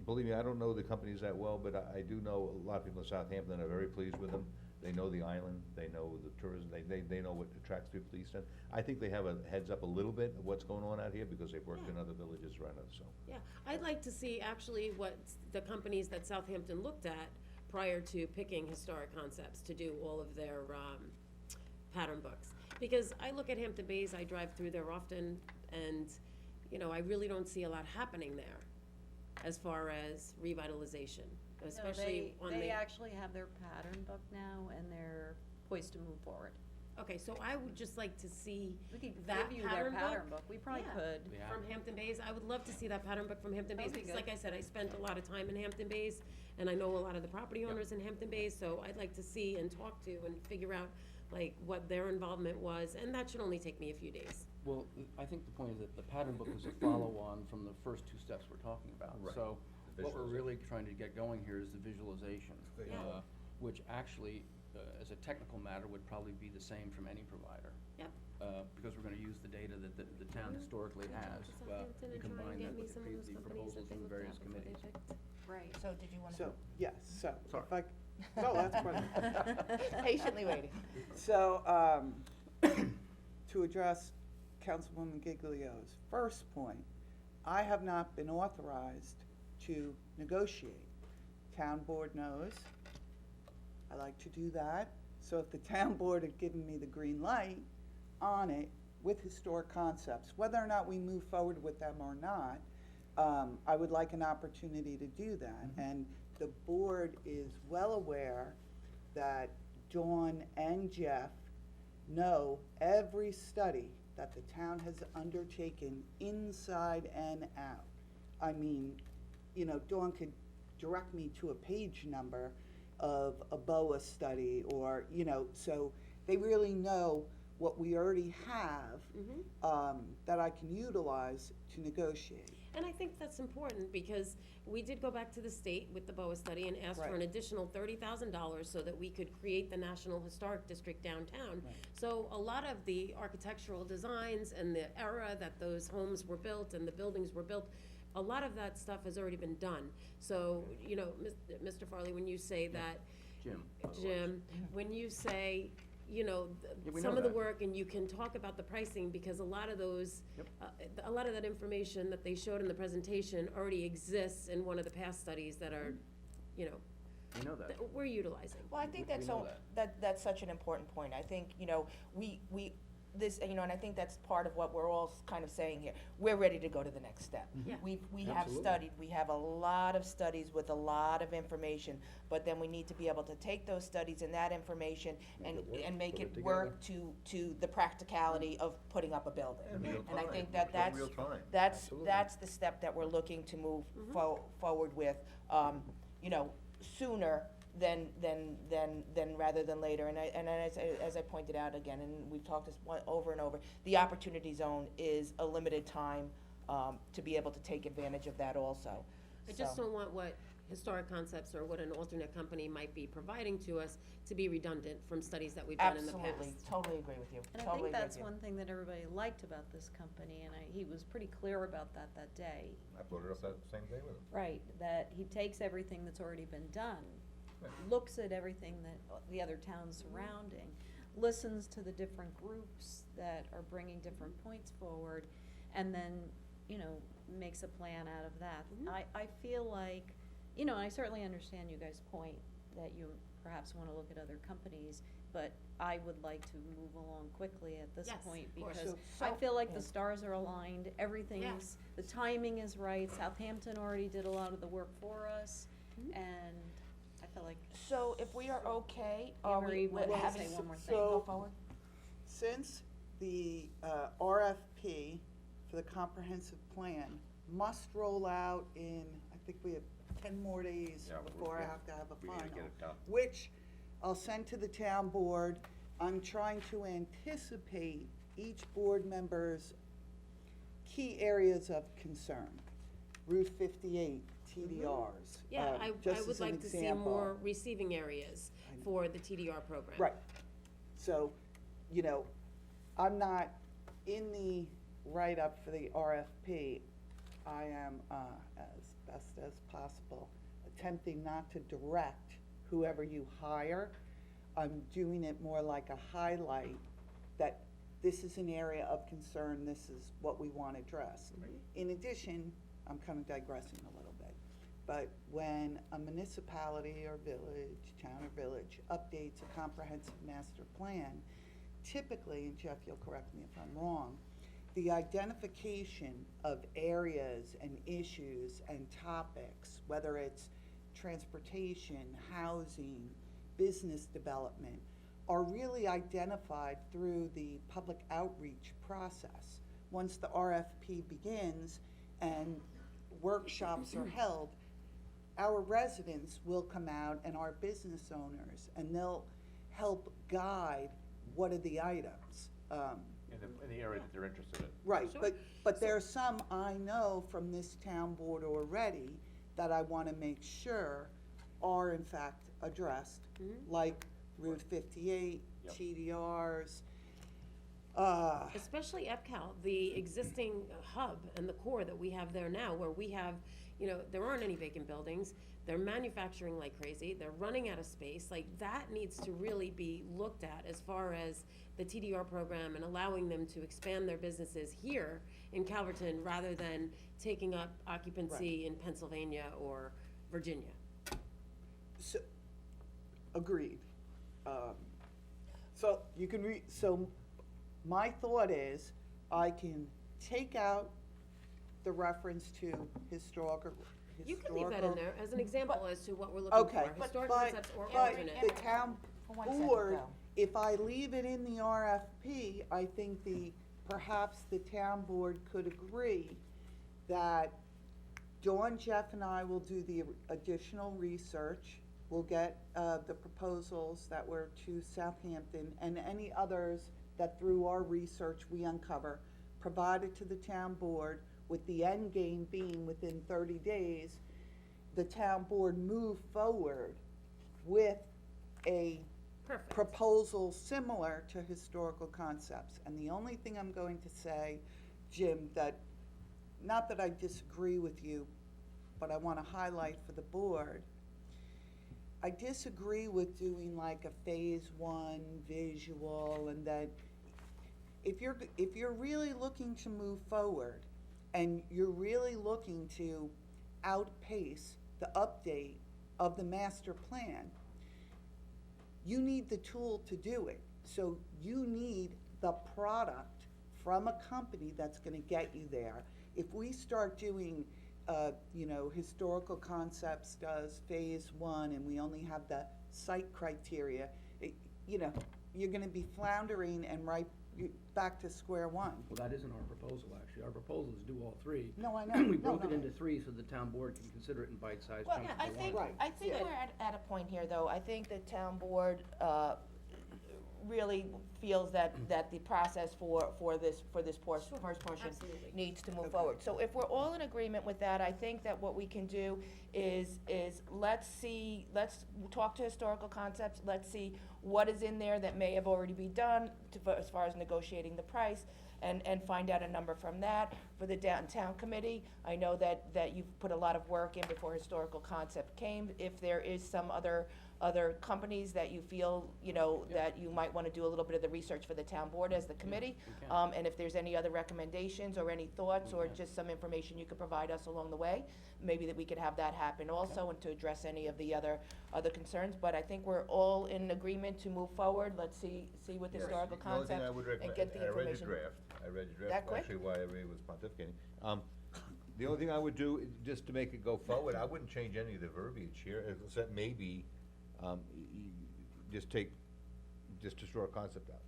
believe me, I don't know the companies that well, but I do know a lot of people in Southampton are very pleased with them. They know the island, they know the tourism, they know what attracts people to the East End. I think they have a heads up a little bit of what's going on out here, because they've worked in Yeah. other villages around us, so. Yeah, I'd like to see actually what the companies that Southampton looked at prior to picking Historic Concepts to do all of their, pattern books. Because I look at Hampton Bays, I drive through there often, and, I really don't see a lot happening there as far as revitalization, especially on the. They actually have their pattern book now, and they're poised to move forward. Okay, so I would just like to see We could that give you their pattern pattern book. book, we probably Yeah. could. Yeah. From Hampton Bays, I would love to see that pattern book from Hampton Bays, That'd be because good. like I said, I spent a lot of time in Hampton Bays, and I know a lot of the property owners in Hampton Bays, so I'd like to see and talk to and figure out, like, what their involvement was, and that should only take me a few days. Well, I think the point is that the pattern book is a follow-on from the first two steps we're talking about. Right. So, The what we're visualization. really trying to get going here is the visualization. Yeah. Which actually, as a technical matter, would probably be the same from any provider. Yep. Because we're gonna use the data that the town historically has, Southampton and try combine and that get me with some of those the companies proposals that they from the looked various at before they committees. picked. Right. So did you want to? So, yes, so, Sorry. if I, no, that's fine. Patiently waiting. So, to address Councilwoman Giglio's first point, I have not been authorized to negotiate. Town board knows, I like to do that, so if the town board had given me the green light on it with Historic Concepts, whether or not we move forward with them or not, I would like an opportunity to do that. And the board is well aware that Dawn and Jeff know every study that the town has undertaken inside and out. I mean, Dawn could direct me to a page number of a BOA study or, so they really know what we already have, that I can utilize to negotiate. And I think that's important, because we did go back to the state with the BOA study and asked for an Right. additional $30,000 so that we could create the National Historic District downtown. Right. So a lot of the architectural designs and the era that those homes were built and the buildings were built, a lot of that stuff has already been done. So, Mr. Farley, when you say that, Jim, when you say, Yeah, we some know of the that. work, and you can talk about the pricing, because a lot of those, Yep. a lot of that information that they showed in the presentation already exists in one of the past studies that are, We know that. that we're utilizing. Well, I think We that's know so, that's such an important point. I think, and I think that's part of what we're all kind of saying here. We're ready to go to the next step. Yeah. We have Absolutely. studied, we have a lot of studies with a lot of information, but then we need to be able to take those studies and that information and make it work to the practicality of putting up a building. And I think that's, Real time. that's the step that we're looking to move forward with, sooner than rather than later. And as I pointed out again, and we've talked this over and over, the opportunity zone is a limited time, to be able to take advantage of that also. I just So- don't want what Historic Concepts or what an alternate company might be providing to us to be redundant from studies that we've done in the past. Absolutely, totally agree with you, And I totally think agree that's with you. one thing that everybody liked about this company, and he was pretty clear about that day. I brought it up that same day with him. Right, that he takes everything that's already been done, Yeah. looks at everything that the other towns surrounding, listens to the different groups that are bringing different points forward, and then, makes a plan out of that. I feel like, I certainly understand you guys' point that you perhaps wanna look at other companies, but I would like to move along quickly at this Yes, point, of course. because So- I feel like yeah. the stars are aligned, everything's, the timing is right, Southampton already did a lot of the work for us, and I feel like, So if we are okay, Anne Marie wanted to having say one more s- thing. go So- forward? Since the RFP for the comprehensive plan must roll out in, I think we have 10 more days Yeah, before I have to have a we final. need to get it done. Which I'll send to the town board. I'm trying to anticipate each board member's key areas of concern. Route 58, TDRs. Yeah, I just would as an like to see example. more receiving areas for the TDR program. Right. So, you know, I'm not in the write-up for the RFP. I am, as best as possible, attempting not to direct whoever you hire. I'm doing it more like a highlight that this is an area of concern, this is what we want addressed. In addition, I'm kind of digressing a little bit, but when a municipality or village, town or village, updates a comprehensive master plan, typically, and Jeff, you'll correct me if I'm wrong, the identification of areas and issues and topics, whether it's transportation, housing, business development, are really identified through the public outreach process. Once the RFP begins and workshops are held, our residents will come out and our business owners, and they'll help guide what are the items. In the area that they're interested in. Right, Sure. but there are some I know from this town board already that I wanna make sure are in fact addressed, like Route 58, Yep. TDRs, Especially EPCAL, the existing hub and the core that we have there now, where we have, you know, there aren't any vacant buildings, they're manufacturing like crazy, they're running out of space, like, that needs to really be looked at as far as the TDR program and allowing them to expand their businesses here in Calverton, rather than taking up occupancy in Pennsylvania or Virginia. so, agreed. So you can so my thought is, I can take out the reference to historical. You can leave that in there as an example as to what we're looking Okay, for, historic but, concepts or but alternate. the town For 1 second, board, though. if I leave it in the RFP, I think perhaps the town board could agree that Dawn, Jeff, and I will do the additional research. We'll get, the proposals that were to Southampton and any others that through our research we uncover, provided to the town board, with the end game being within 30 days, the town board move forward with a Perfect. proposal similar to historical concepts. And the only thing I'm going to say, Jim, that, not that I disagree with you, but I want to highlight for the board, I disagree with doing like a phase 1 visual, and that if you're really looking to move forward and you're really looking to outpace the update of the master plan, you need the tool to do it. So you need the product from a company that's gonna get you there. If we start doing, historical concepts does phase 1 and we only have the site criteria, you're gonna be floundering and back to square one. Well, that isn't our proposal, actually. Our proposal is do all three. No, I know. We No, broke it no. into 3 so the town board can consider it in bite-sized Well, chunks. I if they think, want. Right. I think Yeah. we're at a point here, though. I think the town board, really feels that the process for this first portion Absolutely. needs to move forward. So if we're all in agreement with that, I think that what we can do is let's talk to historical concepts, let's see what is in there that may have already been done as far as negotiating the price, and find out a number from that. For the downtown committee, I know that you've put a lot of work in before historical concept came. If there is some other companies that you feel, that you might wanna do a little bit of the research for the town board as the committee. we can. And if there's any other recommendations or any thoughts or just some information you could provide us along the way, maybe that we could have that happen also, and to address any of the other concerns. But I think we're all in agreement to move forward. Let's see what the historical The only thing I concept, would and recommend, get the I read your information. draft, That that's quick? actually why I really was pontificating. The only thing I would do, just to make it go forward, I wouldn't change any of the verbiage here, except maybe, just historic concept out.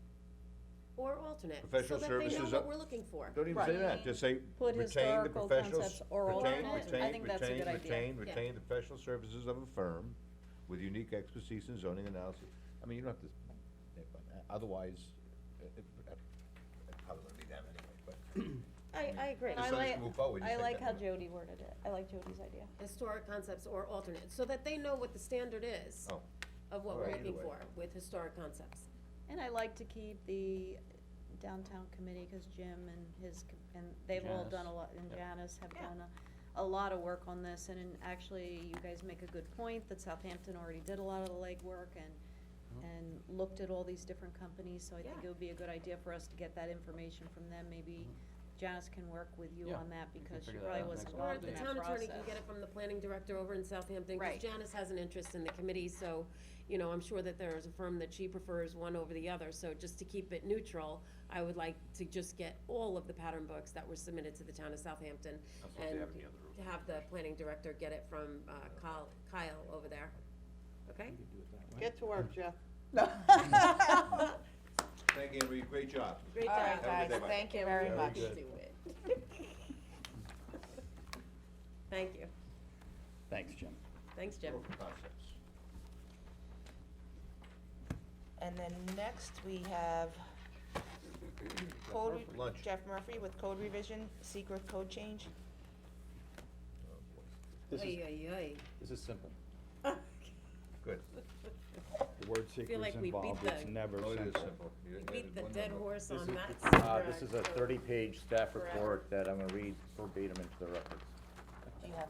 Or alternate, so Professional that they know services what up- we're looking for. Don't even say that, just say, Put retain the historical professionals, concepts or retain, alternate. retain, I think that's a good idea. retain the professional services of a firm with unique expertise in zoning analysis. I mean, you don't have to, otherwise, it probably wouldn't be them anyway, but I agree. Just I so this like, can move forward, just I take like that how note. Jody worded it. I like Jody's idea. Historic concepts or alternate, so that they know what the standard is Oh. of what All we're right, looking either way. for with historic concepts. And I like to keep the downtown committee, cause Jim and and they've all done a lot, and Janice have Yeah. done a lot of work on this, and actually, you guys make a good point, that Southampton already did a lot of the legwork and looked at all these different companies, so I think Yeah. it would be a good idea for us to get that information from them, maybe Janice can work with you Yeah, on that, we can because she figure that probably out was next Or involved the in that town process. attorney can get it from the planning director over in Southampton, because Right. Janice has an interest in the committee, so, you know, I'm sure that there is a firm that she prefers one over the other, so just to keep it neutral, I would like to just get all of the pattern books that were submitted to the town of Southampton, and to have the planning director get it from, Kyle over there, okay? We could do it that way. Get to work, Jeff. Thank you, Henry, great job. Great All job. right, Have a guys, good day, bye. thank you very Very much. good. Do it. Thank you. Thanks, Jim. Thanks, Jim. Concepts. And then next, we have code, Lunch. Jeff Murphy with code revision, secret code change. Oh, boy. This is, Oy, oy, oy. this is simple. Good. The word feel secret's like we beat involved, the- it's never Oh, it is simple. simple. You We added beat the one dead number. horse on that. This is a 30-page staff Forever. report that I'm gonna read verbatim into the records. Do you have?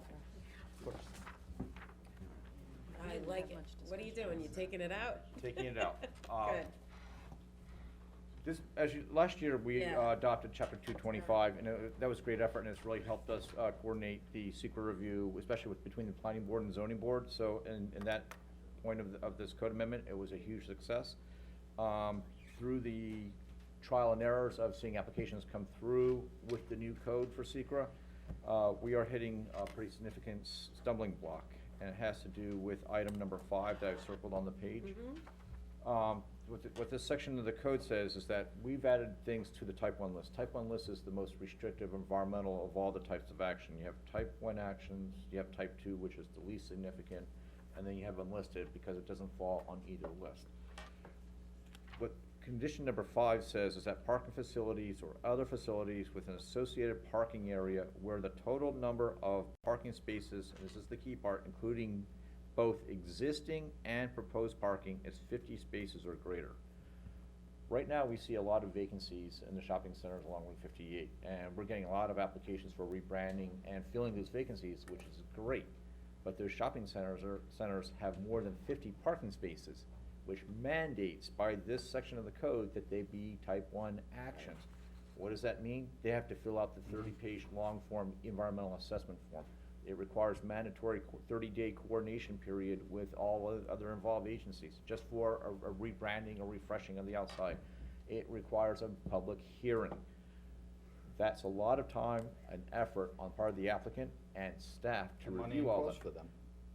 I like it. What are you doing? You taking it out? Taking it out. Good. This, last year, we Yeah. adopted chapter 225, and that was a great effort, and it's really helped us coordinate the secret review, especially between the planning board and zoning board. So, in that point of this code amendment, it was a huge success. Through the trial and errors of seeing applications come through with the new code for secra, we are hitting a pretty significant stumbling block, and it has to do with item number 5 that I've circled on the page. What this section of the code says is that we've added things to the type 1 list. Type 1 list is the most restrictive environmental of all the types of action. You have type 1 actions, you have type 2, which is the least significant, and then you have unlisted because it doesn't fall on either list. What condition number 5 says is that parking facilities or other facilities with an associated parking area where the total number of parking spaces, and this is the key part, including both existing and proposed parking, is 50 spaces or greater. Right now, we see a lot of vacancies in the shopping centers along Route 58, and we're getting a lot of applications for rebranding and filling those vacancies, which is great. But those shopping centers have more than 50 parking spaces, which mandates by this section of the code that they be type 1 actions. What does that mean? They have to fill out the 30-page long-form environmental assessment form. It requires mandatory 30-day coordination period with all other involved agencies, just for a rebranding or refreshing of the outside. It requires a public hearing. That's a lot of time and effort on part of the applicant and staff to And money review and all cost that. for them.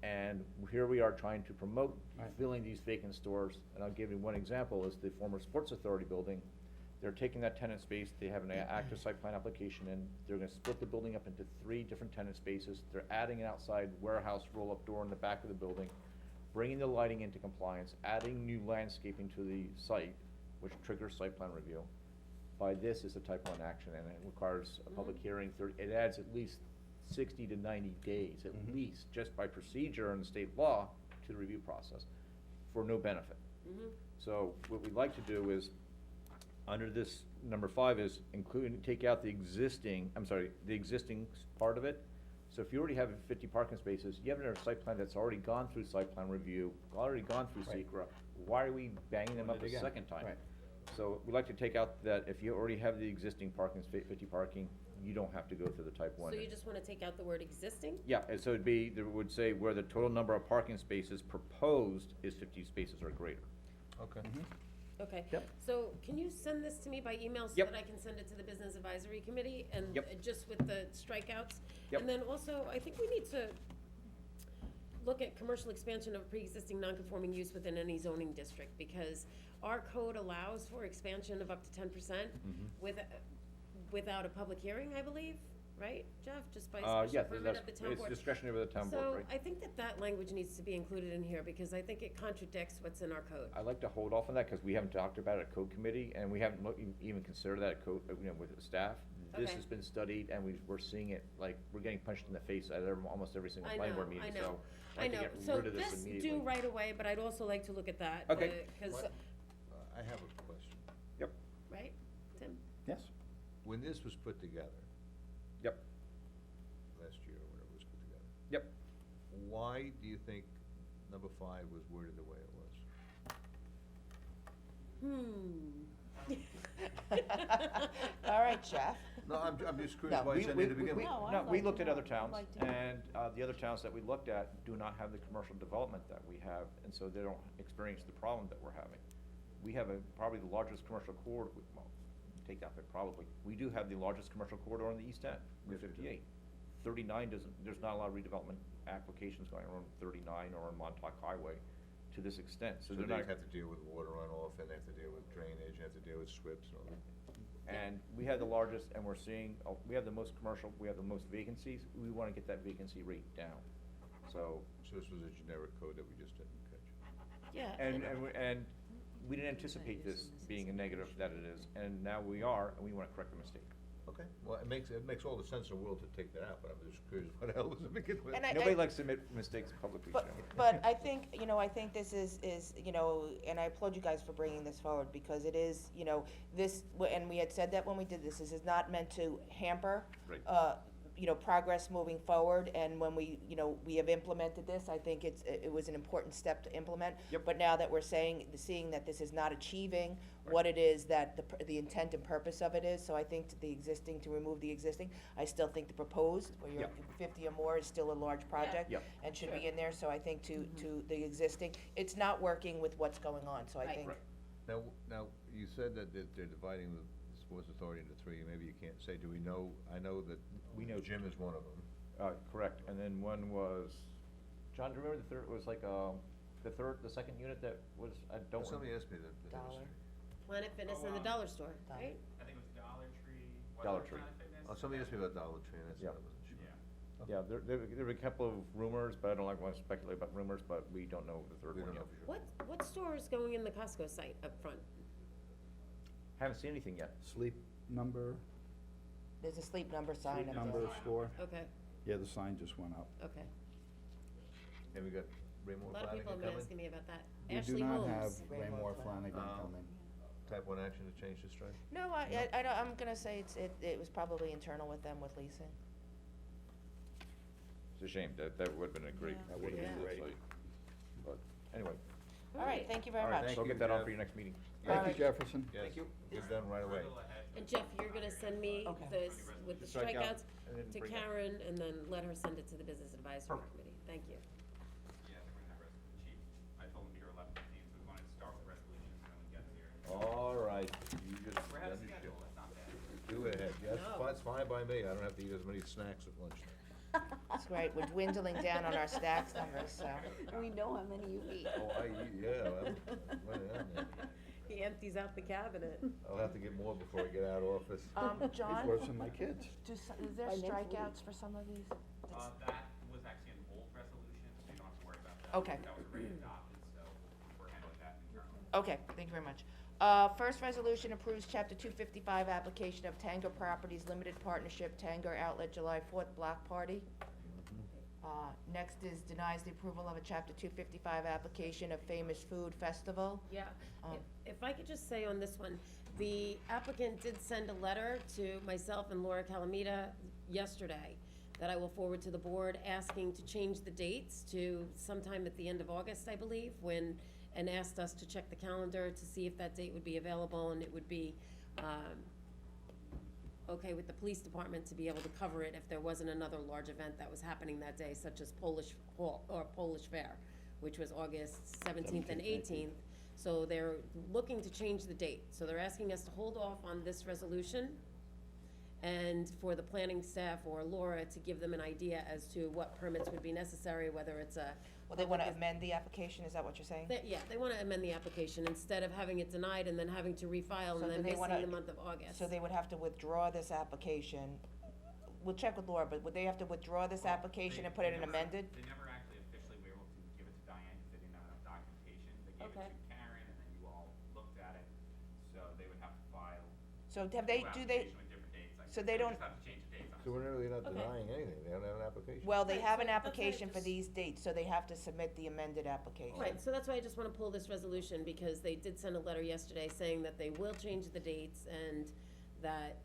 And here we are trying to promote Right. filling these vacant stores, and I'll give you one example, is the former Sports Authority building. They're taking that tenant space, they have an active site plan application, and they're gonna split the building up into 3 different tenant spaces. They're adding an outside warehouse roll-up door in the back of the building, bringing the lighting into compliance, adding new landscaping to the site, which triggers site plan review. By this is a type 1 action, and it requires a public hearing, it adds at least 60 to 90 days, at least, just by procedure and state law, to the review process, for no benefit. So what we'd like to do is, under this, number 5 is take out the existing part of it. So if you already have 50 parking spaces, you have another site plan that's already gone through site plan review, already gone through Right. secra, why are we banging them Doing up it a again. second time? Right. So we'd like to take out that if you already have the existing parking, 50 parking, you don't have to go through the type 1. So you just wanna take out the word existing? Yeah, and so it'd be, there would say where the total number of parking spaces proposed is 50 spaces or greater. Okay. Okay. Yep. So can you send this to me by email so Yep. that I can send it to the Business Advisory Committee and Yep. just with the strikeouts? Yep. And then also, I think we need to look at commercial expansion of pre-existing non-conforming use within any zoning district, because our code allows for expansion of up to 10% without a public hearing, I believe, right, Jeff? Just by Yeah, special permit that's, of the town it's board. discretionary with the town board, So right? I think that language needs to be included in here, because I think it contradicts what's in our code. I'd like to hold off on that, because we haven't talked about it at code committee, and we haven't even considered that at code, with the staff. this Okay. has been studied, and we're seeing it, like, we're getting punched in the face at almost every single I planning board know, meeting, I know. so. I I'd like know, to get so rid of this this immediately. due right away, but I'd also like to look at that. Okay. Cause, What- I have a question. Yep, right, Tim? yes, When this was put together, yep, last year or whenever it was put together, yep. why do you think number 5 was worded the way it was? All right, Jeff. No, I'm just curious No, why it's in there to begin with. No, I'd No, we like looked to at know. other I'd towns, like to know. and, the other towns that we looked at do not have the commercial development that we have, and so they don't experience the problem that we're having. We have probably the largest commercial corridor, well, take that, but probably, we do have the largest commercial corridor on the east end, Route Yes, we do. 58. 39 there's not a lot of redevelopment applications going on 39 or on Montauk Highway to this extent, so So they're they not. have to deal with water runoff, and they have to deal with drainage, and have to deal with swips and all that. And we have the largest, and we're seeing, we have the most commercial, we have the most vacancies, we wanna get that vacancy rate down, so. So this was a generic code that we just didn't catch. Yeah. And we didn't anticipate this being a negative that it is, and now we are, and we wanna correct the mistake. Okay, well, it makes all the sense in the world to take that out, but I'm just curious what the hell was it begin with? And I- Nobody likes to admit mistakes publicly, But, Jim. but I think, I think this is, and I applaud you guys for bringing this forward, because it is, and we had said that when we did this is not meant to hamper, Right. progress moving forward, and when we have implemented this, I think it was an important step to implement. Yep. But now that we're seeing that this is not achieving what it is that the intent and purpose of it is, so I think to remove the existing, I still think the proposed, where you're Yep. 50 or more is still a large project. Yep. And should be in there, so I think to the existing, it's not working with what's going on, so I Right. think. Right. Now, you said that they're dividing the sports authority into 3, maybe you can't say, do we know, I know that We know- Jim is one of them. Correct, and then one was, John, do you remember the third, was like, the second unit that was, I don't remember. Somebody asked me the Dollar. history. Planet Fitness and the dollar store, Dollar. right? I think it was Dollar Tree. Dollar Tree. Oh, somebody asked me about Dollar Tree, and that's Yeah. what I wasn't sure. Yeah. Yeah, there were a couple of rumors, but I don't want to speculate about rumors, but we don't know the third We one don't yet. know for sure. What store is going in the Costco site up front? Haven't seen anything yet. Sleep number, There's a sleep number sign up number there. store. Okay, Yeah, the sign just went up. okay. And we got A Raymore lot of people Flanagan have been coming? asking me about that. We Ashley do not Holmes. have Raymore Raymore Flanagan. Flanagan Um, coming. Type 1 action to change the strike? No, I don't, I'm gonna say it was probably internal with them with leasing. It's a shame, that would've been a great, Yeah. That would've been great great. site. But, anyway. All right, thank you very All right, much. Thank so I'll you, get that on Jeff. for your next meeting. All Thank you, right. Jefferson. Yes, get done right away. And Jeff, you're gonna send me Okay. this with the Strikeout, strikeouts and then to bring it. Karen, and then let her send it to the business advisory Perfect. committee. Thank you. Yeah, they're in that chief. I told him to be here 11:15, so we wanted to start with resolutions and then we get here. All right, you just, We're ahead of then you schedule, should. that's not bad. Do it ahead, yes, No. it's fine by me, I don't have to eat as many snacks at lunch. That's great, we're dwindling down on our stacks numbers, so. We know how many you eat. Oh, I eat, yeah, well, He empties out the cabinet. I'll have to get more before I get out of office. John, He's worse than my kids. is there By next week. strikeouts for some of these? That was actually an old resolution, so you don't have to worry about that. Okay. That was already adopted, so we're handling that internally. Okay, thank you very much. First resolution approves chapter 255 application of Tanger Properties Limited Partnership Tanger Outlet July 4th Block Party. Next is denies the approval of a chapter 255 application of Famous Food Festival. Yeah, Um, if I could just say on this one, the applicant did send a letter to myself and Laura Calamita yesterday that I will forward to the board, asking to change the dates to sometime at the end of August, I believe, and asked us to check the calendar to see if that date would be available, and it would be, okay with the police department to be able to cover it if there wasn't another large event that was happening that day, such as Polish Hall, or Polish Fair, which was August 17th and 18th. So they're looking to change the date, so they're asking us to hold off on this resolution, and for the planning staff or Laura to give them an idea as to what permits would be necessary, whether it's a. Well, they wanna amend the application, is that what you're saying? Yeah, they wanna amend the application, instead of having it denied and then having to refile So and do then they missing wanna- the month of August. So they would have to withdraw this application. We'll check with Laura, but would they have to withdraw this application and put it in amended? They never actually officially were able to give it to Diane because they didn't have enough documentation. They gave Okay. it to Karen and then you all looked at it, so they would have to file. So have a they, new do they, application with different dates. I So they don't, So we're really not Okay. denying anything, they don't have an application. well, they Right, have so an that's why I application for just- these dates, so they have to submit the amended application. Right, so that's why I just wanna pull this resolution, because they did send a letter yesterday saying that they will change the dates and that,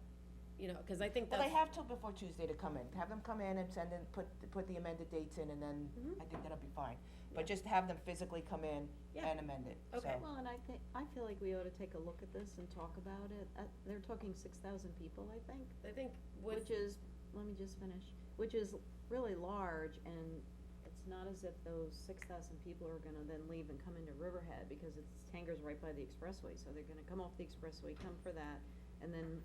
you know, cause I think Well, that's. they have till before Tuesday to come in, have them come in and send in, put the amended dates in, and then Mhm. I think that'll be fine. Yeah. But just have them physically come in Yeah. and amend it, so. Okay. Well, and I feel like we ought to take a look at this and talk about it. They're talking 6,000 people, I think, I think with. which is, let me just finish, which is really large, and it's not as if those 6,000 people are gonna then leave and come into Riverhead, because Tanger's right by the expressway, so they're gonna come off the expressway, come for that, and then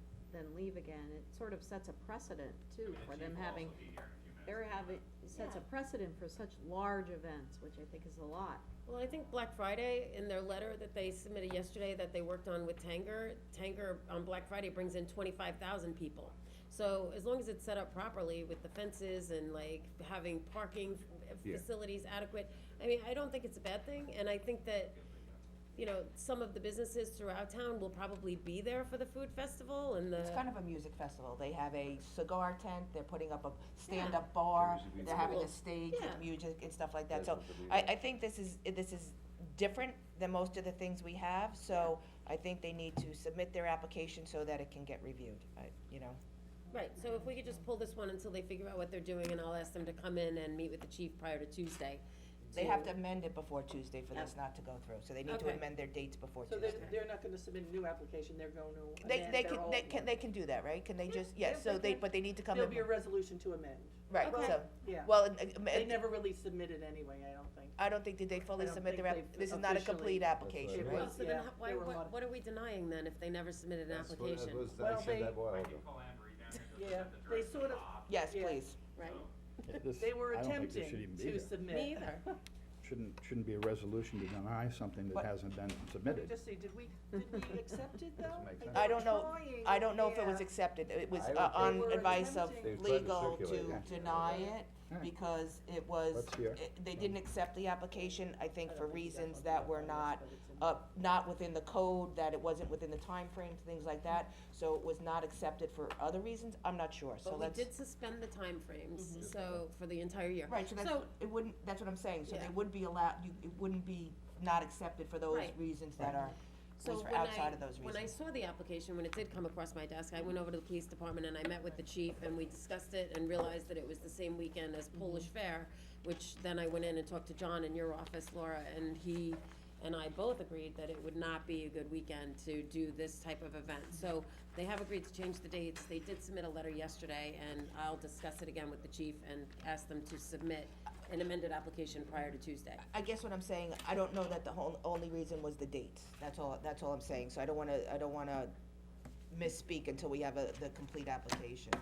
leave again. It sort of sets a precedent too, for them having, it sets a Yeah. precedent for such large events, which I think is a lot. Well, I think Black Friday, in their letter that they submitted yesterday that they worked on with Tanger on Black Friday brings in 25,000 people. So as long as it's set up properly with the fences and like having parking Yeah. facilities adequate, I mean, I don't think it's a bad thing, and I think that, you know, some of the businesses throughout town will probably be there for the food festival and the. It's kind of a music festival. They have a cigar tent, they're putting up a stand-up bar, they're having a Cool. stage Yeah. with music and stuff like that. So I think this is different than most of the things we have, so I think they need to submit their application so that it can get reviewed, you know. Right, so if we could just pull this one until they figure out what they're doing, and I'll ask them to come in and meet with the chief prior to Tuesday. They have to amend it before Tuesday for this not to go through, so they need to Okay. amend their dates before So Tuesday. they're not gonna submit a new application, they're going to They, amend they their can, old they one. can, they can do that, right? Can they just, yeah, yes, so they they, can. but they need to come in. There'll be a resolution to amend. Right, Okay. so, Yeah. well, They never really submitted anyway, I don't think. I don't think, did they fully I don't submit think their, they've this is not a officially- complete application, It right? Well, so then Yeah, why, there were a lot of- what are we denying then if they never submitted an That's what- application? I Well, said that they- a while ago. Yeah, they sort of, Yes, Yeah. please. Right? they were I don't think this should attempting even be to there. submit. Me either. Shouldn't be a resolution to deny something that But- hasn't been Let me submitted. just see, did we accept it though? Doesn't make sense. I don't know, Trying, I don't know if it was yeah. accepted, it was I don't on think- They were advice of attempting- They tried to legal circulate to it. deny it, Alright. because it was, Let's hear. they didn't accept the application, I think I for don't think reasons that's that what were it not, was, but it's in- not within the code, that it wasn't within the timeframes, things like that, so it was not accepted for other reasons, I'm not sure, so But we let's. did suspend the timeframes, so, for the entire year. Right, so that's, So- it wouldn't, that's what I'm saying, so Yeah. they would be allowed, it wouldn't be not accepted for those Right. reasons that are, So was for when outside of those When I reasons. saw the application, when it did come across my desk, I went over to the police department and I met with the chief and we discussed it and realized that it was the same weekend as Polish Fair, which then I went in and talked to John in your office, Laura, and he and I both agreed that it would not be a good weekend to do this type of event. So they have agreed to change the dates. They did submit a letter yesterday, and I'll discuss it again with the chief and ask them to submit an amended application prior to Tuesday. I guess what I'm saying, I don't know that the only reason was the dates, that's all I'm saying, so I don't wanna misspeak until we have the complete application,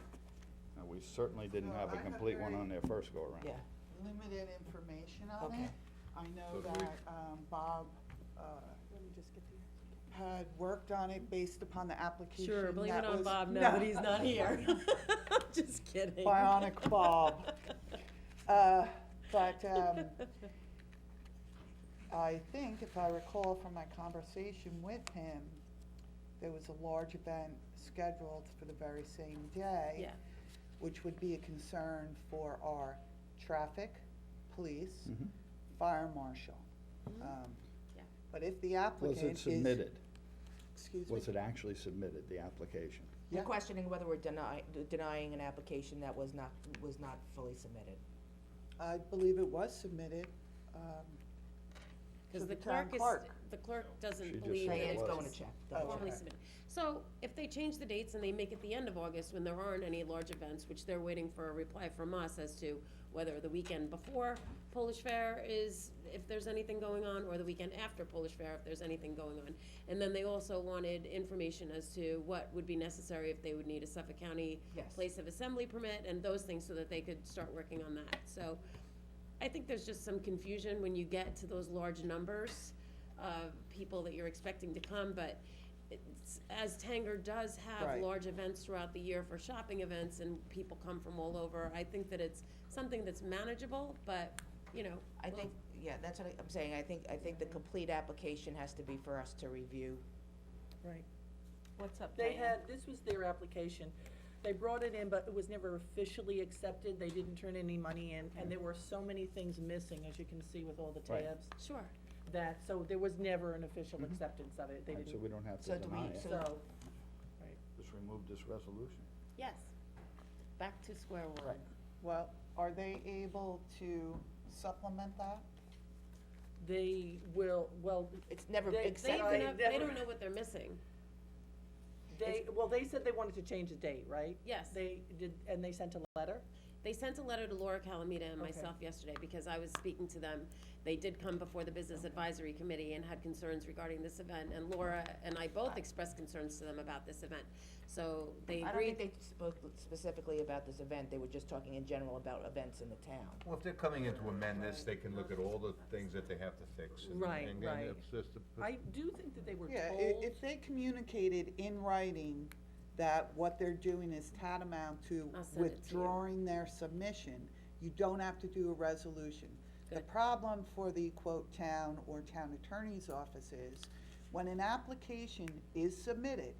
No, we certainly didn't No, have a I have complete one very- on their first go around. yeah. Limited information on Okay. it. I know So- that, Bob, Let me just get the. had worked on it based upon the application Sure, blame that it on was- Bob now No. that he's not here. Just kidding. Bionic Bob. But, I think if I recall from my conversation with him, there was a large event scheduled for the very same day. Yeah. Which would be a concern for our traffic, police, Mhm. fire marshal. Yeah. But if the Was applicant it is. submitted? Excuse me? Was it actually submitted, the application? We're Yeah. questioning whether we're denying an application that was not fully submitted. I believe it was submitted, to Because the the town clerk clerk. the clerk She doesn't just believe said that it it Diane's was. going to check. Oh, double formally check. submitted. So if they change the dates and they make it the end of August when there aren't any large events, which they're waiting for a reply from us as to whether the weekend before Polish Fair is, if there's anything going on, or the weekend after Polish Fair, if there's anything going on. And then they also wanted information as to what would be necessary if they would need a Suffolk County Yes. place of assembly permit and those things so that they could start working on that. So I think there's just some confusion when you get to those large numbers of people that you're expecting to come, but it's, as Tanger does have Right. large events throughout the year for shopping events and people come from all over, I think that it's something that's manageable, but, you know. I we'll- think, yeah, that's what I'm saying, I think the complete application has to be for us to review. Right. What's up, They had, this was their application. They brought it in, but it was never officially accepted, they didn't turn any money in, and there were so many things missing, as you can see with all the Right. tabs, Sure. that, so there was never an official acceptance of it, they Right, so didn't, we don't have So to do deny we- it. so- so, Just remove this resolution. Yes. Back to square one. Well, are they able to supplement that? they will, well, It's never They- They accepted. even They have, they never- don't know what they're missing. they said they wanted to change the date, right? Yes. They did, and they sent a letter? They sent a letter to Laura Calamita and Okay. myself yesterday, because I was speaking to them. They did come before the Business Advisory Committee and had concerns regarding this event, and Laura and I both expressed concerns to them about this event. So they I don't agreed. think they spoke specifically about this event, they were just talking in general about events in the town. Well, if they're coming in to amend this, they can look at all the things that they have to fix. Right, and then right. it's just a- I do think that they were Yeah, told. if they communicated in writing that what they're doing is tantamount to I'll send it to you. withdrawing their submission, you don't have to do a resolution. The Good. problem for the quote town or town attorney's office is, when an application is submitted,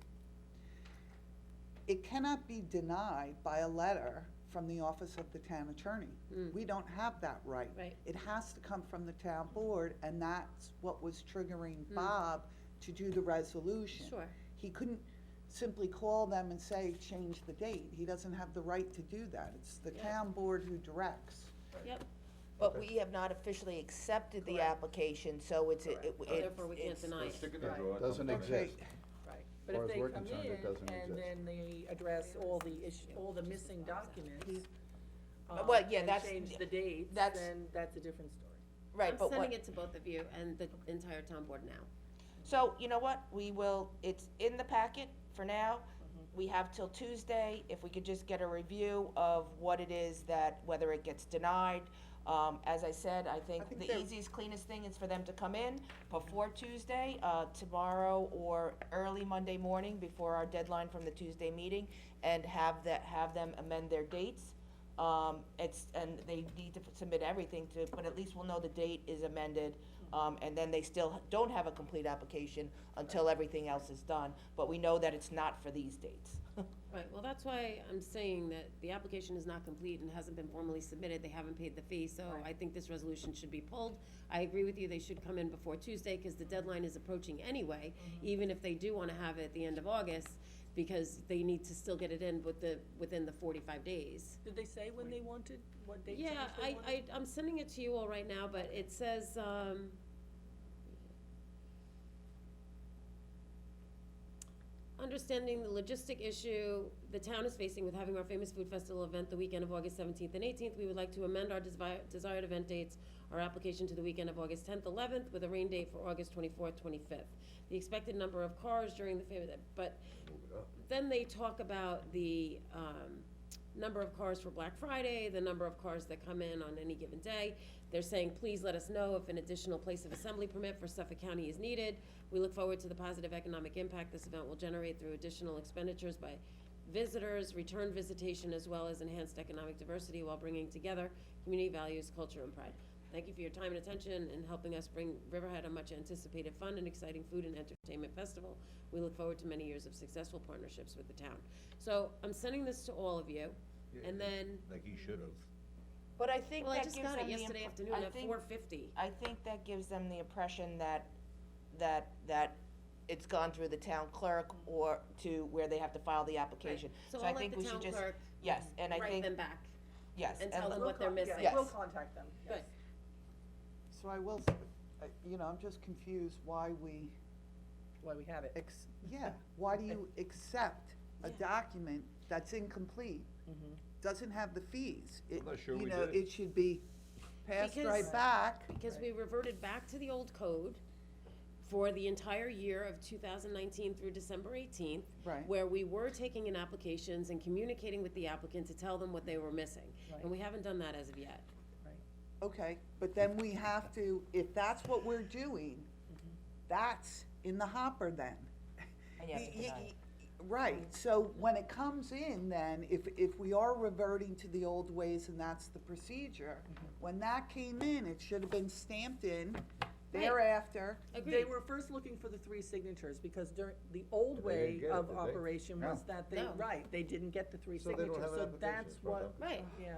it cannot be denied by a letter from the office of the town attorney. Mm. We don't have that right. Right. It has to come from the town board, and that's what was triggering Bob to do the resolution. Sure. He couldn't simply call them and say, change the date. He doesn't have the right to do that. It's the Yeah. town board who directs. Yep. But we have not officially accepted the Correct. application, so it's, Therefore, we can't it's, deny it. Stick in the Right. drawer. Doesn't don't come in. exist. Right, As but far if as they we're come concerned, it in doesn't and exist. then they address all the missing documents, Well, yeah, and that's- change the dates, that's- then that's a different story. right, but I'm what? sending it to both of you and the entire town board now. So, you know what, it's in the packet for now. We have till Tuesday, if we could just get a review of what it is that, whether it gets denied. As I said, I think think the they're- easiest, cleanest thing is for them to come in before Tuesday, tomorrow or early Monday morning before our deadline from the Tuesday meeting, and have them amend their dates. And they need to submit everything but at least we'll know the date is amended. And then they still don't have a complete application until everything else is done, but we know that it's not for these dates. Right, well, that's why I'm saying that the application is not complete and hasn't been formally submitted, they haven't paid the fee, so I think this resolution should be pulled. I agree with you, they should come in before Tuesday, cause the deadline is approaching anyway, even if they do wanna have it at the end of August, because they need to still get it in within the 45 days. Did they say when they wanted, what date Yeah, they wanted? I'm sending it to you all right now, but it says, understanding the logistic issue the town is facing with having our famous food festival event the weekend of August 17th and 18th, we would like to amend our desired event dates, our application to the weekend of August 10th, 11th, with a rain date for August 24th, 25th. The expected number of cars during the but then they talk about the number of cars for Black Friday, the number of cars that come in on any given day. They're saying, please let us know if an additional place of assembly permit for Suffolk County is needed. We look forward to the positive economic impact this event will generate through additional expenditures by visitors, return visitation, as well as enhanced economic diversity while bringing together community values, culture, and pride. Thank you for your time and attention in helping us bring Riverhead a much-anticipated fun and exciting food and entertainment festival. We look forward to many years of successful partnerships with the town. So I'm sending this to all of you, and then, Like he should have. But I think well, I that just gives got them it the yesterday impre- afternoon I at think- 4:50. I think that gives them the impression that it's gone through the town clerk or to where they have to file the application. So I I'll let think the we should town just, clerk yes, and I write think, them back. yes. and tell them We'll what they're con- missing. yeah, We'll Yes. contact them, yes. Good. So I will, I'm just confused why we, Why we have it. why do you accept a Yeah. document that's incomplete, doesn't have the fees? I'm not sure we You know, did. it should be passed Because- right back. Because we reverted back to the old code for the entire year of 2019 through December 18th. Right. Where we were taking in applications and communicating with the applicant to tell them what they were missing. Right. And we haven't done that as of yet. Okay, but then we have to, if that's what we're doing, that's in the hopper then. And you have to deny it. Right, so when it comes in then, if we are reverting to the old ways and that's the procedure, when that came in, it should have been stamped in Thereafter, They Agreed. were first looking for the 3 signatures, because during, the old But they didn't way get it, of did they? operation was No. that they, No. right, they didn't get the 3 So they don't signatures, have an so application, that's well what, done. Right. yeah,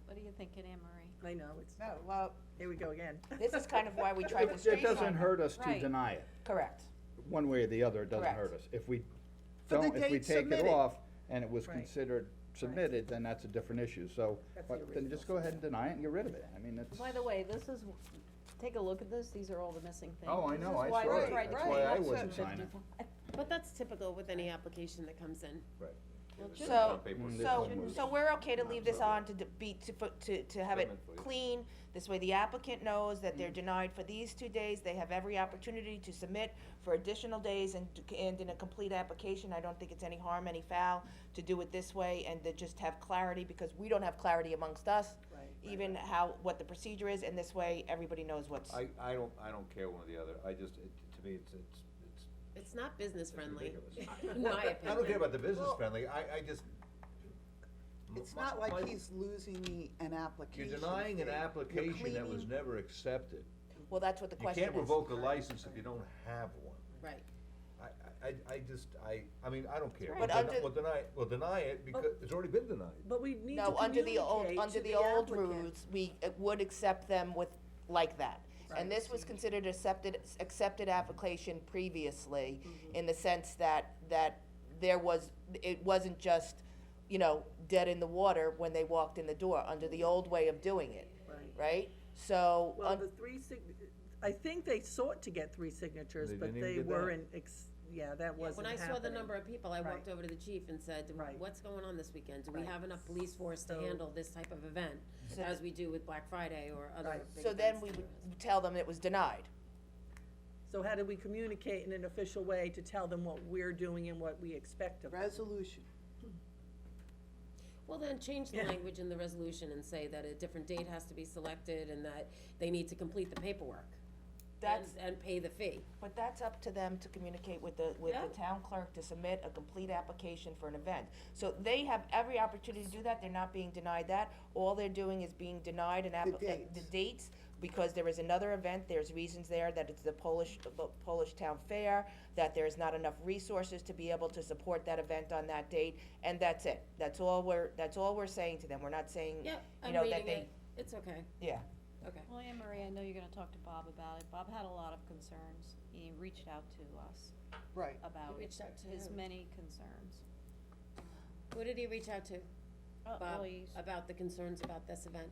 What are you thinking, Anne Marie? I know, it's, no, well, here we go again. This is kind of why we tried to It streamline. doesn't hurt us to Right. deny it. Correct. One way or the other, it doesn't Correct. hurt us. If we For the don't, if we date take it submitted. off and it was Right. considered submitted, then that's a different issue. So, That's but the then just go ahead and deny it and get rid of it. I mean, it's. By the way, this is, take a look at this, these are all the missing things. Oh, I This know, is I why saw we it. tried to That's clean why I up wasn't 755. But that's typical with any application that comes in. Right. Well, It's So, on paper. Mm, so, this one was- so we're okay to leave this on to to have it Submit, please. clean. This way the applicant knows that they're denied for these 2 days. They have every opportunity to submit for additional days and in a complete application. I don't think it's any harm, any foul to do it this way and to just have clarity, because we don't have clarity amongst us, Right, even what the procedure is, and this way everybody knows what's. I don't care one or the other, I just, to me, it's It's not business friendly, ridiculous. in my opinion. I don't care about the business Well- friendly, I just. it's my- not like my- he's losing an application. You're denying an fee. You're application that was cleaning- never accepted. Well, that's what the You question is. can't revoke a license if you don't have one. Right. I mean, I don't care. But under- We'll deny it because it's already been denied. But we need to No, under the old, communicate under to the old applicant. rules, we would accept them with, like that. And this was considered accepted application previously, in the sense that there was, it wasn't just, dead in the water when they walked in the door, under the old way of doing it, Right. right? So, Well, the 3 I think they sought to get 3 signatures, They but didn't even they get that. weren't, that Yeah, wasn't when I happening. saw the number of people, I walked Right. over to the chief and said, Right. what's going on this weekend? Do we Right. have enough police force to So- handle this type of event, So as we do with Black Friday or other Right. big so then events we to would us? tell them it was denied. So how do we communicate in an official way to tell them what we're doing and what we expect of them? Resolution. Well, then change the Yeah. language in the resolution and say that a different date has to be selected and that they need to complete the paperwork. That's, And pay the fee. but that's up to them to communicate with the Yeah. town clerk to submit a complete application for an event. So they have every opportunity to do that, they're not being denied that. All they're doing is being denied the dates, because there is another event, there's reasons there, that it's the Polish Town Fair, that there's not enough resources to be able to support that event on that date, and that's it. That's all we're saying to them, we're not saying, Yeah, I'm that reading they, it. It's okay. yeah. Okay. Well, Anne Marie, I know you're gonna talk to Bob about it. Bob had a lot of concerns. He reached out to us Right. about He reached out to his who? many concerns. Who did he reach out to? Well, Bob, he's- about the concerns about this event?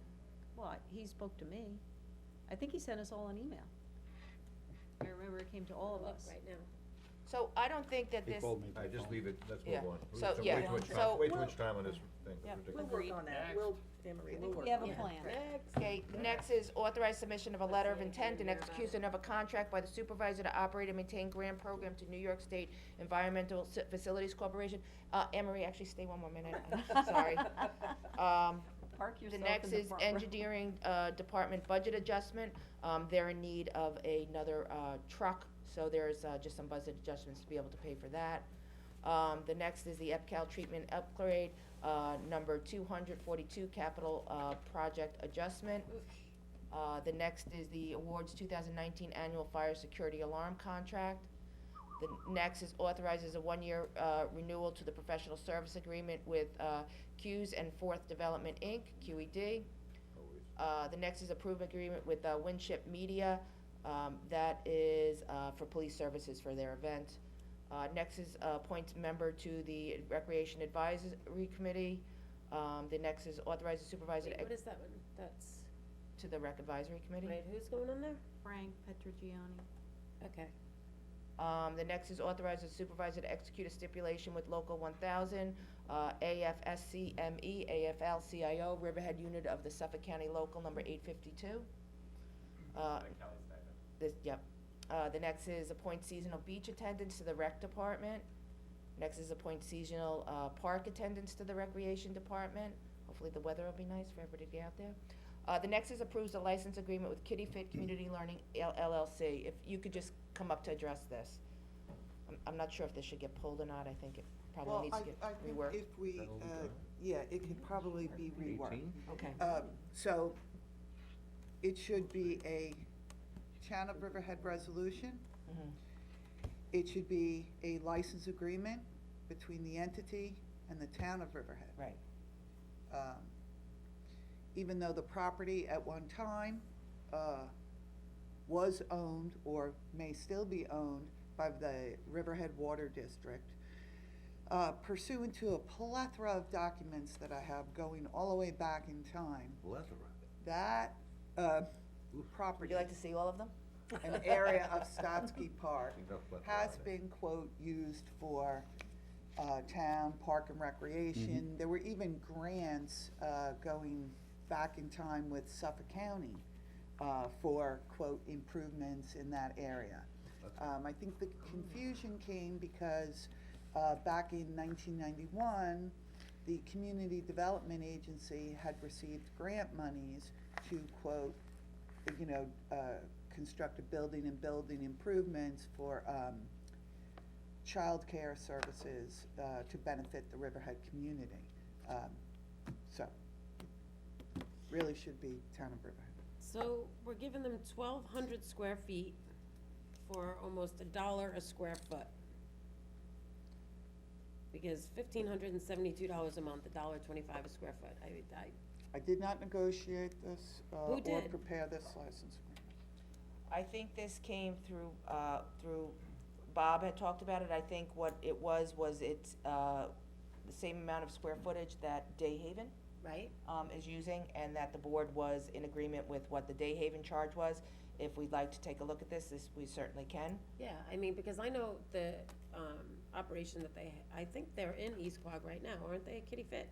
Well, he spoke to me. I think he sent us all an email. I remember it came to all of Look us. right now. So I don't think that He this. called me. All right, just leave it, let's Yeah. move on. So, Way yeah, too much so- time, way too much time on this thing. Yeah. It's We'll ridiculous. work Agreed. on that, we'll, Anne Marie, we'll work We have on a that. plan. Okay, next is authorized submission of a letter of intent and execution of a contract by the supervisor to operate and maintain grant program to New York State Environmental Facilities Corporation. Anne Marie, actually stay one more minute, I'm sorry. Park The yourself next in the is front row. engineering, department budget adjustment. They're in need of another, truck, so there's, just some budget adjustments to be able to pay for that. The next is the EPCAL treatment upgrade, number 242, capital, project adjustment. The next is the awards 2019 annual fire security alarm contract. The next is authorizes a one-year, renewal to the professional service agreement with, Q's and Fourth Development, Inc., QED. The next is approved agreement with, Winship Media, that is, for police services for their event. Next is appoint member to the Recreation Advisory Committee. The next is authorize the supervisor Wait, to, what is that one? That's, to the Rec Advisory Committee. right, who's going on there? Frank Petrogiani. Okay. The next is authorize the supervisor to execute a stipulation with Local 1000, AFSCME, AFL-CIO, Riverhead Unit of the Suffolk County Local Number 852. The next is appoint seasonal beach attendants to the rec department. Next is appoint seasonal, park attendants to the recreation department. Hopefully the weather will be nice for everybody to get out there. The next is approves a license agreement with Kitty Fit Community Learning LLC. If you could just come up to address this. I'm not sure if this should get pulled or not. I think it probably needs to get Well, I think reworked. if we, yeah, it could probably be reworked. 18? Okay. So, it should be a Town of Riverhead resolution. Mhm. It should be a license agreement between the entity and the Town of Riverhead. Right. Even though the property at one time, was owned or may still be owned by the Riverhead Water District, pursuant to a plethora of documents that I have going all the way back in time, that, Would property, you like to see all of them? an area of Stotsky Park, Enough plethora has out there. been, quote, used for, town park and recreation. There were even grants, going back in time with Suffolk County, for, quote, improvements in that area. I think the confusion came because, back in 1991, the Community Development Agency had received grant monies to, quote, construct a building and building improvements for, childcare services, to benefit the Riverhead community. So, really should be Town of Riverhead. So we're giving them 1,200 square feet for almost $1 a square foot. Because $1,572 a month, $1.25 a square foot. I did not negotiate this, Who or did? prepare this license agreement. I think this came through, through, Bob had talked about it. I think what it was it's, the same amount of square footage that Day Haven, right? is using, and that the board was in agreement with what the Day Haven charge was. If we'd like to take a look at this, we certainly can. Yeah, I mean, because I know the, operation that I think they're in East Quogue right now, aren't they, Kitty Fit?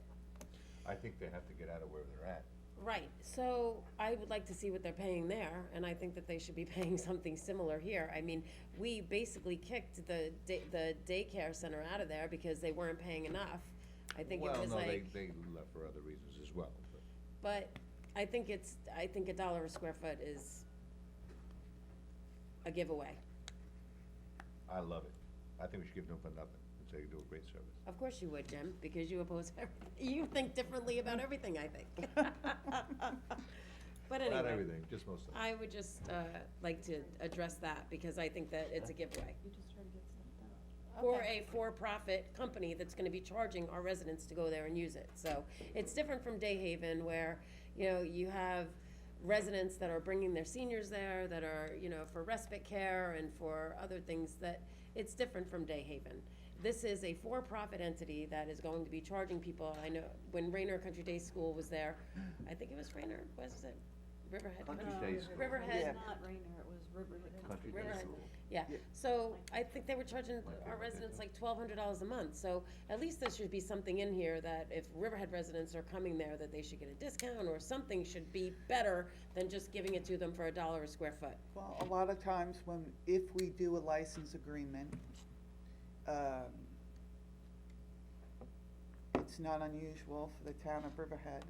I think they have to get out of wherever they're at. Right, so I would like to see what they're paying there, and I think that they should be paying something similar here. I mean, we basically kicked the daycare center out of there because they weren't paying enough. I think it was Well, no, like, they left for other reasons as well, but. but I think $1 a square foot is a giveaway. I love it. I think we should give them for nothing, and say they do a great service. Of course you would, Jim, because you oppose everything. You think differently about everything, I think. But anyway. Not everything, just most of it. I would just, like to address that, because I think that it's a giveaway. For a for-profit company that's gonna be charging our residents to go there and use it. So, it's different from Day Haven, where, you have residents that are bringing their seniors there, that are, for respite care and for other things, that, it's different from Day Haven. This is a for-profit entity that is going to be charging people. I know, when Rainier Country Day School was there, I think it was Rainier, was it Riverhead? Country No, Day School. Riverhead. Yeah. Not Rainier, it was Riverhead. Country Day Riverhead. School. Yeah, Yeah. so I think they were charging our residents like $1,200 a month, so at least there should be something in here that if Riverhead residents are coming there, that they should get a discount, or something should be better than just giving it to them for $1 a square foot. Well, a lot of times if we do a license agreement, it's not unusual for the Town of Riverhead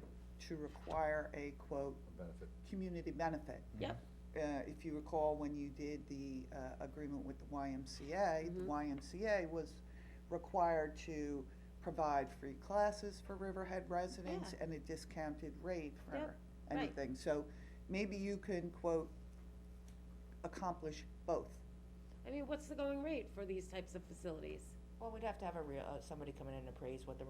to require a, quote, Benefit. community benefit. Yep. If you recall, when you did the, agreement with the YMCA, the YMCA was required to provide free classes for Riverhead residents Yeah. and a discounted rate for Yep, right. anything. So maybe you can, quote, accomplish both. I mean, what's the going rate for these types of facilities? Well, we'd have to have somebody come in and appraise what the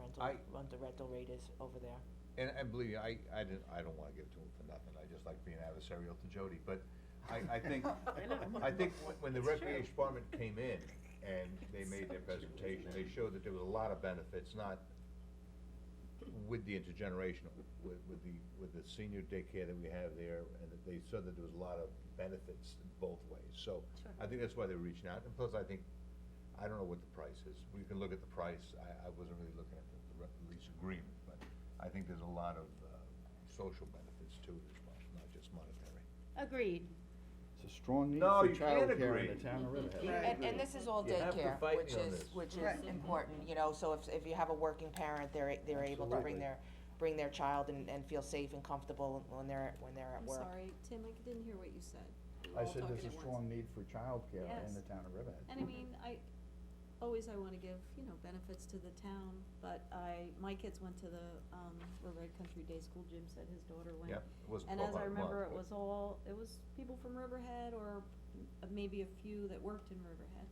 rental rate is over there. And believe me, I don't wanna give it to them for nothing, I just like being adversarial to Jody, but I think, I think when the recreation department came in and they made their presentation, they showed that there was a lot of benefits, not with the intergenerational, with the senior daycare that we have there, and that they said that there was a lot of benefits both ways, so I think that's why they're reaching out, and plus I think, I don't know what the price is, we can look at the price, I wasn't really looking at the lease agreement, but I think there's a lot of, social benefits to it as well, not just monetary. Agreed. It's a strong need No, for you can't childcare in agree. the town of Riverhead. Right. And this is all You have to daycare, fight which me on is, this. which is Right. important, so if you have a working parent, they're able to bring their child and feel safe and comfortable when they're at I'm work. sorry, Tim, I didn't hear what you said. We were I all said there's talking a at strong once. need for childcare in Yes. the town of Riverhead. And I mean, always I wanna give, you know, benefits to the town, but my kids went to the, Riverhead Country Day School. Jim said his daughter went. Yeah, it wasn't And 12 as I out of the month, remember, it but- was people from Riverhead or maybe a few that worked in Riverhead,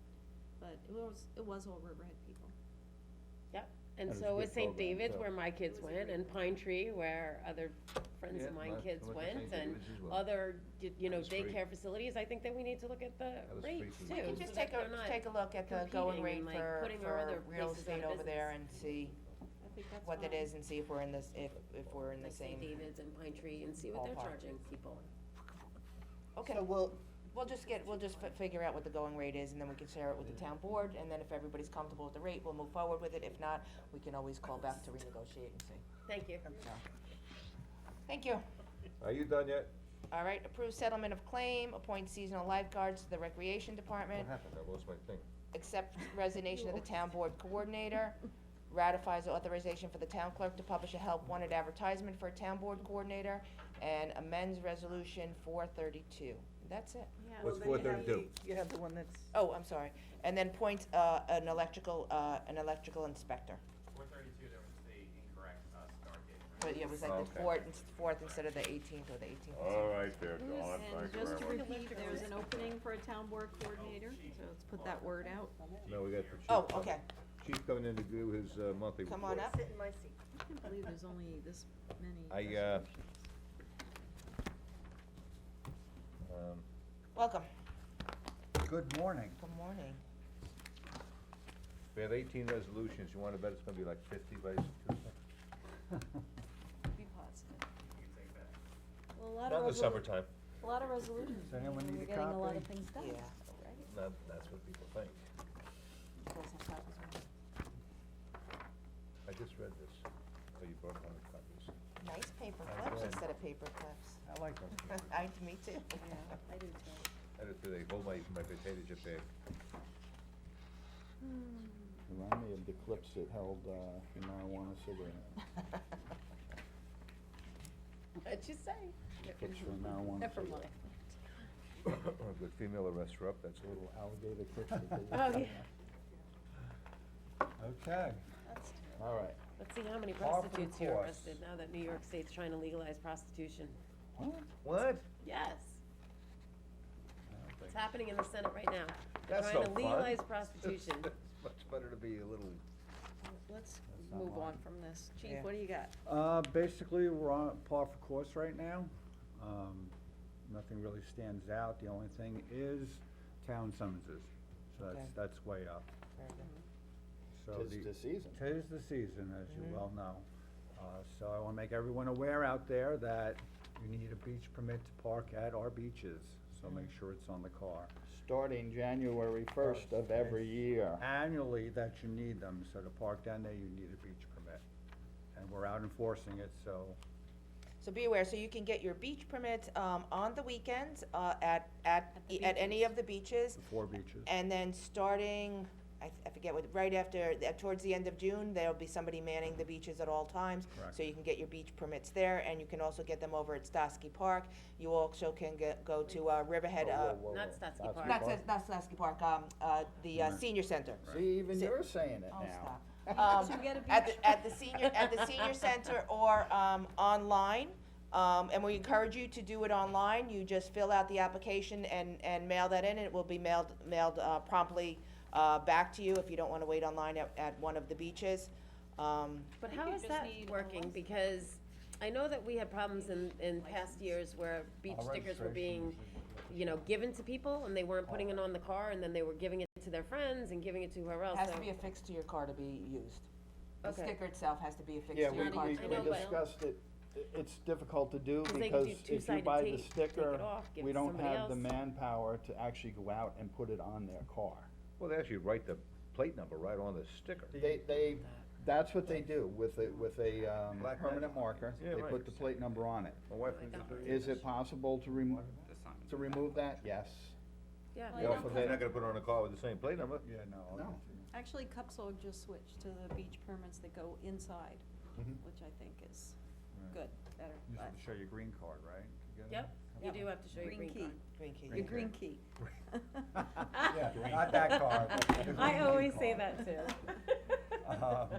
but it was all Riverhead people. Yep, and That was a so good is St. program, David's too. where my kids went, and Pine Tree where other friends Yeah, of mine I kids went to went, St. and David's as well. other, you know, That was free. daycare facilities. I think that we need to look at the That was free rates for too. the We can kids. just so that take they're not a look at the going competing rate and, like, for, putting our other real places out estate of over there business. and see I think that's what it fine. is and see if we're in this, if we're in the Like St. same. David's and Pine Tree and see what they're Ballpark. charging people. Okay, So we'll, we'll just figure out what the going rate is, and then we can share it with the town board, and then if everybody's comfortable with the rate, we'll move forward with it. If not, we can always call back to renegotiate and see. Thank you. Thank you. Are you done yet? All right, approve settlement of claim, appoint seasonal lifeguards to the recreation department, What happened? I lost my thing. accept resignation of the town board coordinator, ratifies authorization for the town clerk to publish a help wanted advertisement for a town board coordinator, and amends resolution 432. That's it. Yeah. What's Well, then you have 432? You have the one that's. Oh, I'm sorry. And then point, an electrical inspector. 432, there was the incorrect start date. But yeah, it was like the Okay. fourth instead of the 18th or the 18th. All right there, Dawn, And thank you just to very much. repeat, there's an opening for a town board coordinator, so let's put that word out. No, we got the chief. Oh, okay. Chief coming in to do his monthly report. Come on up. Sit in my seat. I can't believe there's only this many. I, resolutions. Welcome. Good morning. Good morning. We have 18 resolutions. You wanna bet it's gonna be like 50 by Tuesday? Be positive. Well, a lot Not of in the summertime. A lot of resolutions. Does anyone meaning need we're a getting a lot copy? of things done. Yeah. Right? That's what people think. You guys have copies of it? I just read this. Oh, you brought my copies. Nice paper That's clips good. instead of paper clips. I like those. Me too. Yeah, I do too. I just, they hold my potato chip bag. Remind me of the clips that held, your marijuana cigarette. What'd you say? Clips for a marijuana Never cigarette. mind. Good female arrester up, that's a little. Alligator clips that they Oh, used to yeah. have. Okay, That's terrible. All right. Let's see how many Par for the prostitutes you're course. arrested now that New York State's trying to legalize prostitution. What? Yes. It's happening in the Senate right now. They're That's trying no to fun. legalize prostitution. It's much better to be a little. Let's not move on mine. from this. Chief, Yeah. what do you got? basically, we're on par for course right now. Nothing really stands out. The only thing is town summonses. So Okay. that's way up. Very good. So Tis the season. Tis the season, as you Mhm. well know. So I wanna make everyone aware out there that you need a beach permit to park at our beaches. So make sure it's on the car. Starting January 1st of every year. Annually that you need them, so to park down there, you need a beach permit. And we're out enforcing it, so So be aware, so you can get your beach permits, on the weekends, at the any beaches. of the beaches. the 4 beaches. And then starting, I forget what, right after, towards the end of June, there'll be somebody manning the beaches at all times. Correct. So you can get your beach permits there, and you can also get them over at Stosky Park. You also can go to, Riverhead, Not Statsky Park. not Stosky Park, the, Right. senior center. See, even Si- you're saying it Oh, now. stop. So you get a At beach- the senior center or, online. And we encourage you to do it online. You just fill out the application and mail that in, and it will be mailed promptly, back to you if you don't wanna wait online at one of the beaches. But think how you is just that need a working? license. Because I know that we had problems in past years where beach All stickers were being, registrations. given to people and they weren't putting it on the car and then they were giving it to their friends and giving it to whoever else. Has to so- be affixed to your car to be used. The Okay. sticker itself has to be affixed Yeah, to your we car. I to be know, used. but- discussed it. It's difficult to do 'Cause they because could do if you two-sided buy the tape, take it sticker, off, give we it to don't somebody have the else. manpower to actually go out and put it on their car. Well, they actually write the plate number right on the sticker. That's what they do with a, Black permanent mark. marker. Yeah, They right. put the plate number on it. My wife thinks it's very. Is it possible to remove that? Yes. Yeah. Well, Yeah, you for know, the- You're not gonna put it on a car with the same plate number. Yeah, no. I'll No. get to you. Actually, Cupsog just switched to the beach permits that go inside, Mhm. which I think is Right. good, better, You but. just have to show your green card, right? to get it? Yep. You do have to show your Green green key. card. Green key. The green key. Yeah, not that card, but the green I key always say card. that too.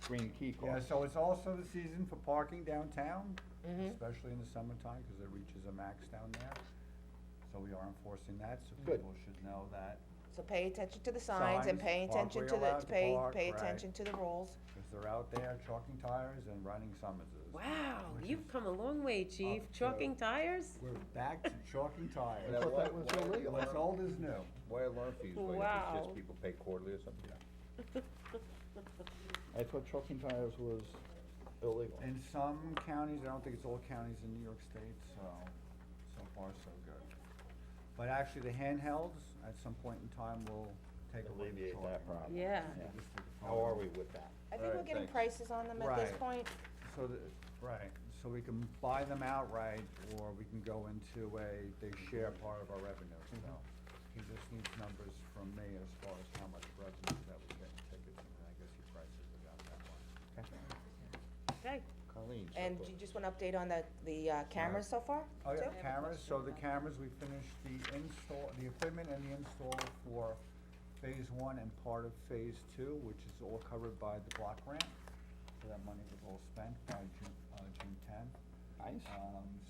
Green key Yeah, card. so it's also the season for parking downtown, Mhm. especially in the summertime, because it reaches a max down there. So we are enforcing that, so Good. people should know that, So pay attention to the signs and Signs, pay park attention where to you're allowed to pay park, right. attention to the rules. because they're out there chalking tires and running summonses. Wow, Which you've is come a long way, chief. up to- Chalking tires? We're back to chalking tires. I thought that was illegal. What's old is new. Why alarm fees going up? It's Wow. just people pay quarterly or something? I thought trucking tires was illegal. In some counties, I don't think it's all counties in New York State, so far so good. But actually, the handhelds, at some point in time, will take away the Alleviate charging. that problem. Yeah. You just take the How phone are out. we with that? I think we're Alright, getting thanks. prices on them at this Right. point. So right, so we can buy them outright, or we can go into they share part of our revenue, so. He just needs numbers from me as far as how much revenue that we get in tickets, and I guess he prices it out that way. Okay. Colleen. And do you just want to update on the cameras so far? Oh, yeah, too? cameras, so the cameras, we finished the install, the equipment and the install for phase 1 and part of phase 2, which is all covered by the block grant. So that money was all spent by June 10th. Nice.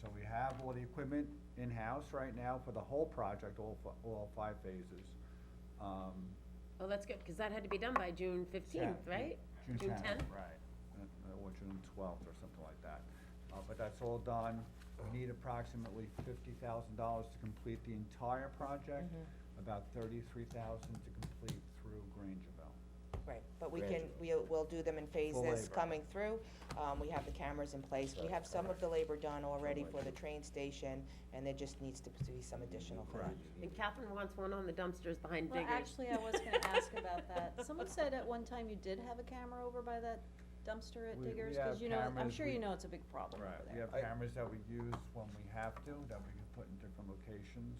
So we have all the equipment in-house right now for the whole project, all 5 phases. Oh, that's good, because that had to be done by June 15th, right? June June 10th, 10th? right, or June 12th or something like that. But that's all done. We need approximately $50,000 to complete the entire project, about $33,000 to complete through Grangeville. Right, but we Graduate. we'll do them in phases labor. coming through. We have the cameras in place. We have some of the labor done already for the train station, and there just needs to be some additional for that. And Catherine wants one on the dumpsters behind Well, Diggers. actually, I was gonna ask about that. Someone said at one time you did have a camera over by that dumpster at We Diggers, have cause you know, I'm cameras, sure we- you know it's a big problem over Right, we there. have cameras that we use when we have to, that we can put in different locations.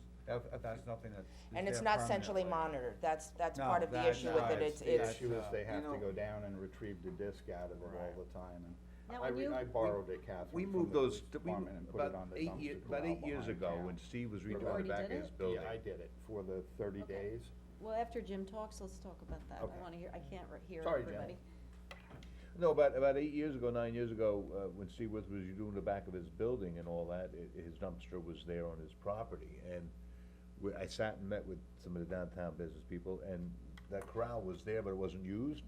That's nothing that's. And it's there not centrally permanently. monitored. That's No, part of the that's issue with right. it. It's, The it's, issue is they have You to know- go down and retrieve the disc out of it all Right. the time, and Now, I when you- I borrowed it, Catherine, We from moved the those, police we, department and put it on the dumpster about corral 8 years behind ago, town. when Steve was You redoing already the back did of his it? building. Yeah, I did it for the 30 Okay. days. Well, after Jim talks, let's talk about that. Okay. I wanna hear, I can't hear Sorry, Jen. everybody. No, about 8 years ago, 9 years ago, when Steve was doing the back of his building and all that, his dumpster was there on his property, and I sat and met with some of the downtown business people, and that corral was there, but it wasn't used,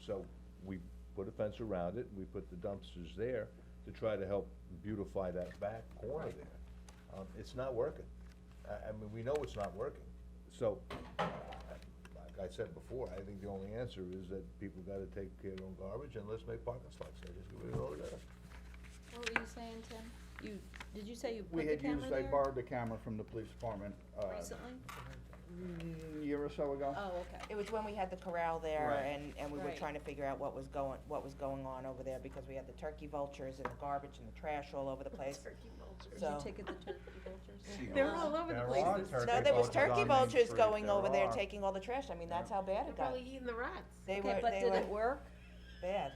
so we put a fence around it, and we put the dumpsters there to try to help beautify that back corner there. It's not working. I mean, we know it's not working, so, like I said before, I think the only answer is that people gotta take their own garbage, and let's make parking slots there, just get rid of it all together. What were you saying, Tim? Did you say you We put the had camera used, there? I borrowed the camera from the police department, Recently? a year or so ago. Oh, okay. it was when we had the corral there, Right. and we were Right. trying to figure out what was going on over there, because we had the turkey vultures and the garbage and the trash all over the place. Turkey vultures. Did So- you ticket the turkey vultures? They're all over the There place. are This- turkey No, there was vultures turkey on Main vultures Street, going there over there are. taking all the trash. I mean, that's how bad They're it got. probably eating the rats. They Okay, were, but they did were it work? bad.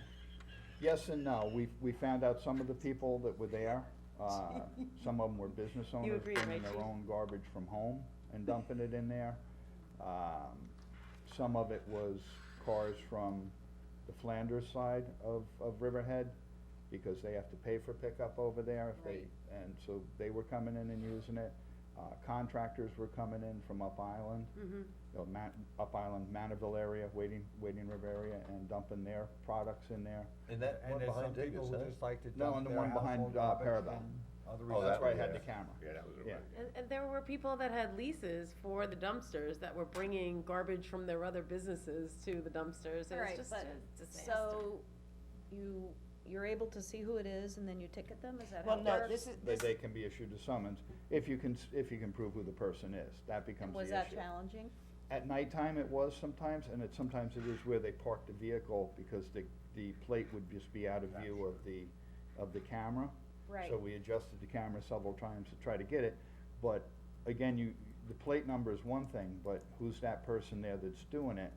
Yes and no. We found out some of the people that were there, some of them were business owners agree, bringing right, their Chief? own garbage from home and dumping it in there. Some of it was cars from the Flanders side of Riverhead, because they have to pay for pickup over there if they, Right. and so they were coming in and using it. Contractors were coming in from Up Island, Up Island, Manorville area, Wading River area, and dumping their products in there. And that And one there's some behind people Diggers, who huh? just like to No, dump and the their one behind, household garbage Parabellum. and other Oh, That's that where I one, had yeah. the camera. Yeah, that was a Yeah. And there were people that had leases for the dumpsters that were bringing garbage from their other businesses to the dumpsters. It was Alright, just but, a disaster. so, you're able to see who it is and then you ticket them? Is that how Well, it no, works? this is, They can be issued a summons if you can prove who the person is. That becomes the Was issue. that challenging? At nighttime, it was sometimes, and sometimes it is where they park the vehicle, because the plate would just be out of view of the camera. Right. So we adjusted the camera several times to try to get it, but again, the plate number is one thing, but who's that person there that's doing it?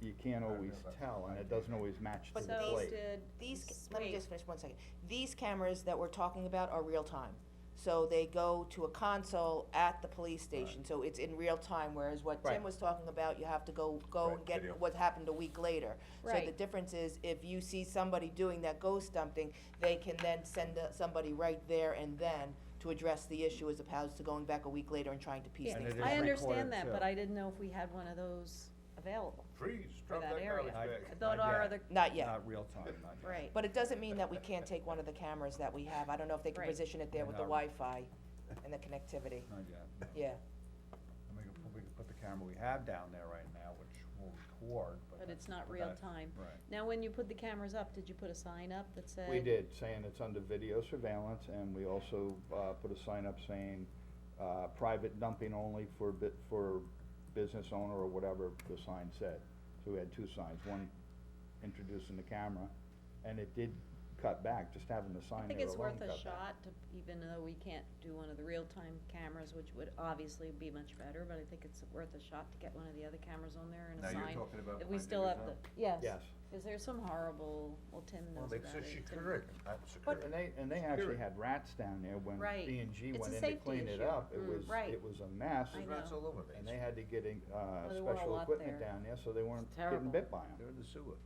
You can't always tell, and it doesn't always match to But the So plate. did, these, s- let me wait. just finish one second. These cameras that we're talking about are real time. So they go to a console at the police station, so it's in real time, whereas what Tim Right. was talking about, you have to go Right, and get video. what happened a week later. So the Right. difference is, if you see somebody doing that ghost dumping, they can then send somebody right there and then to address the issue, as opposed to going back a week later and trying to piece Yeah, And things it is I together. understand recorded, that, too. but I didn't know if we had one of those available Freeze, for drop that that area. garbage I bag. thought Not our yet. other, Not yet. Not real time, not yet. right. But it doesn't mean that we can't take one of the cameras that we have. I don't know if they can Right. position it there with the No. Wi-Fi and the connectivity. Not yet. no. Yeah. And we could put the camera we have down there right now, which will record, but. But it's not but real that- time. Right. Now, when you put the cameras up, did you put a sign up that said? We did, saying it's under video surveillance, and we also, put a sign up saying, private dumping only for business owner or whatever the sign said. So we had two signs, one introducing the camera, and it did cut back, just having the sign I think there it's alone worth a cut back. shot to, even though we can't do one of the real-time cameras, which would obviously be much better, but I think it's worth a shot to get one of the other cameras on there and a Now sign. you're talking about If we behind still David's have the, house? yes. Yes. Is there some horrible, well, Tim Well, knows they about said it. Tim- security, not security. And they actually had rats down there when Right. B and G It's went a in to safety clean it issue. up. It Mm, was, right. it was a mess. I There's rats know. all over And Main they had to get, there were a special lot equipment there. down there, so they weren't terrible. getting bit by them. They're in the sewer.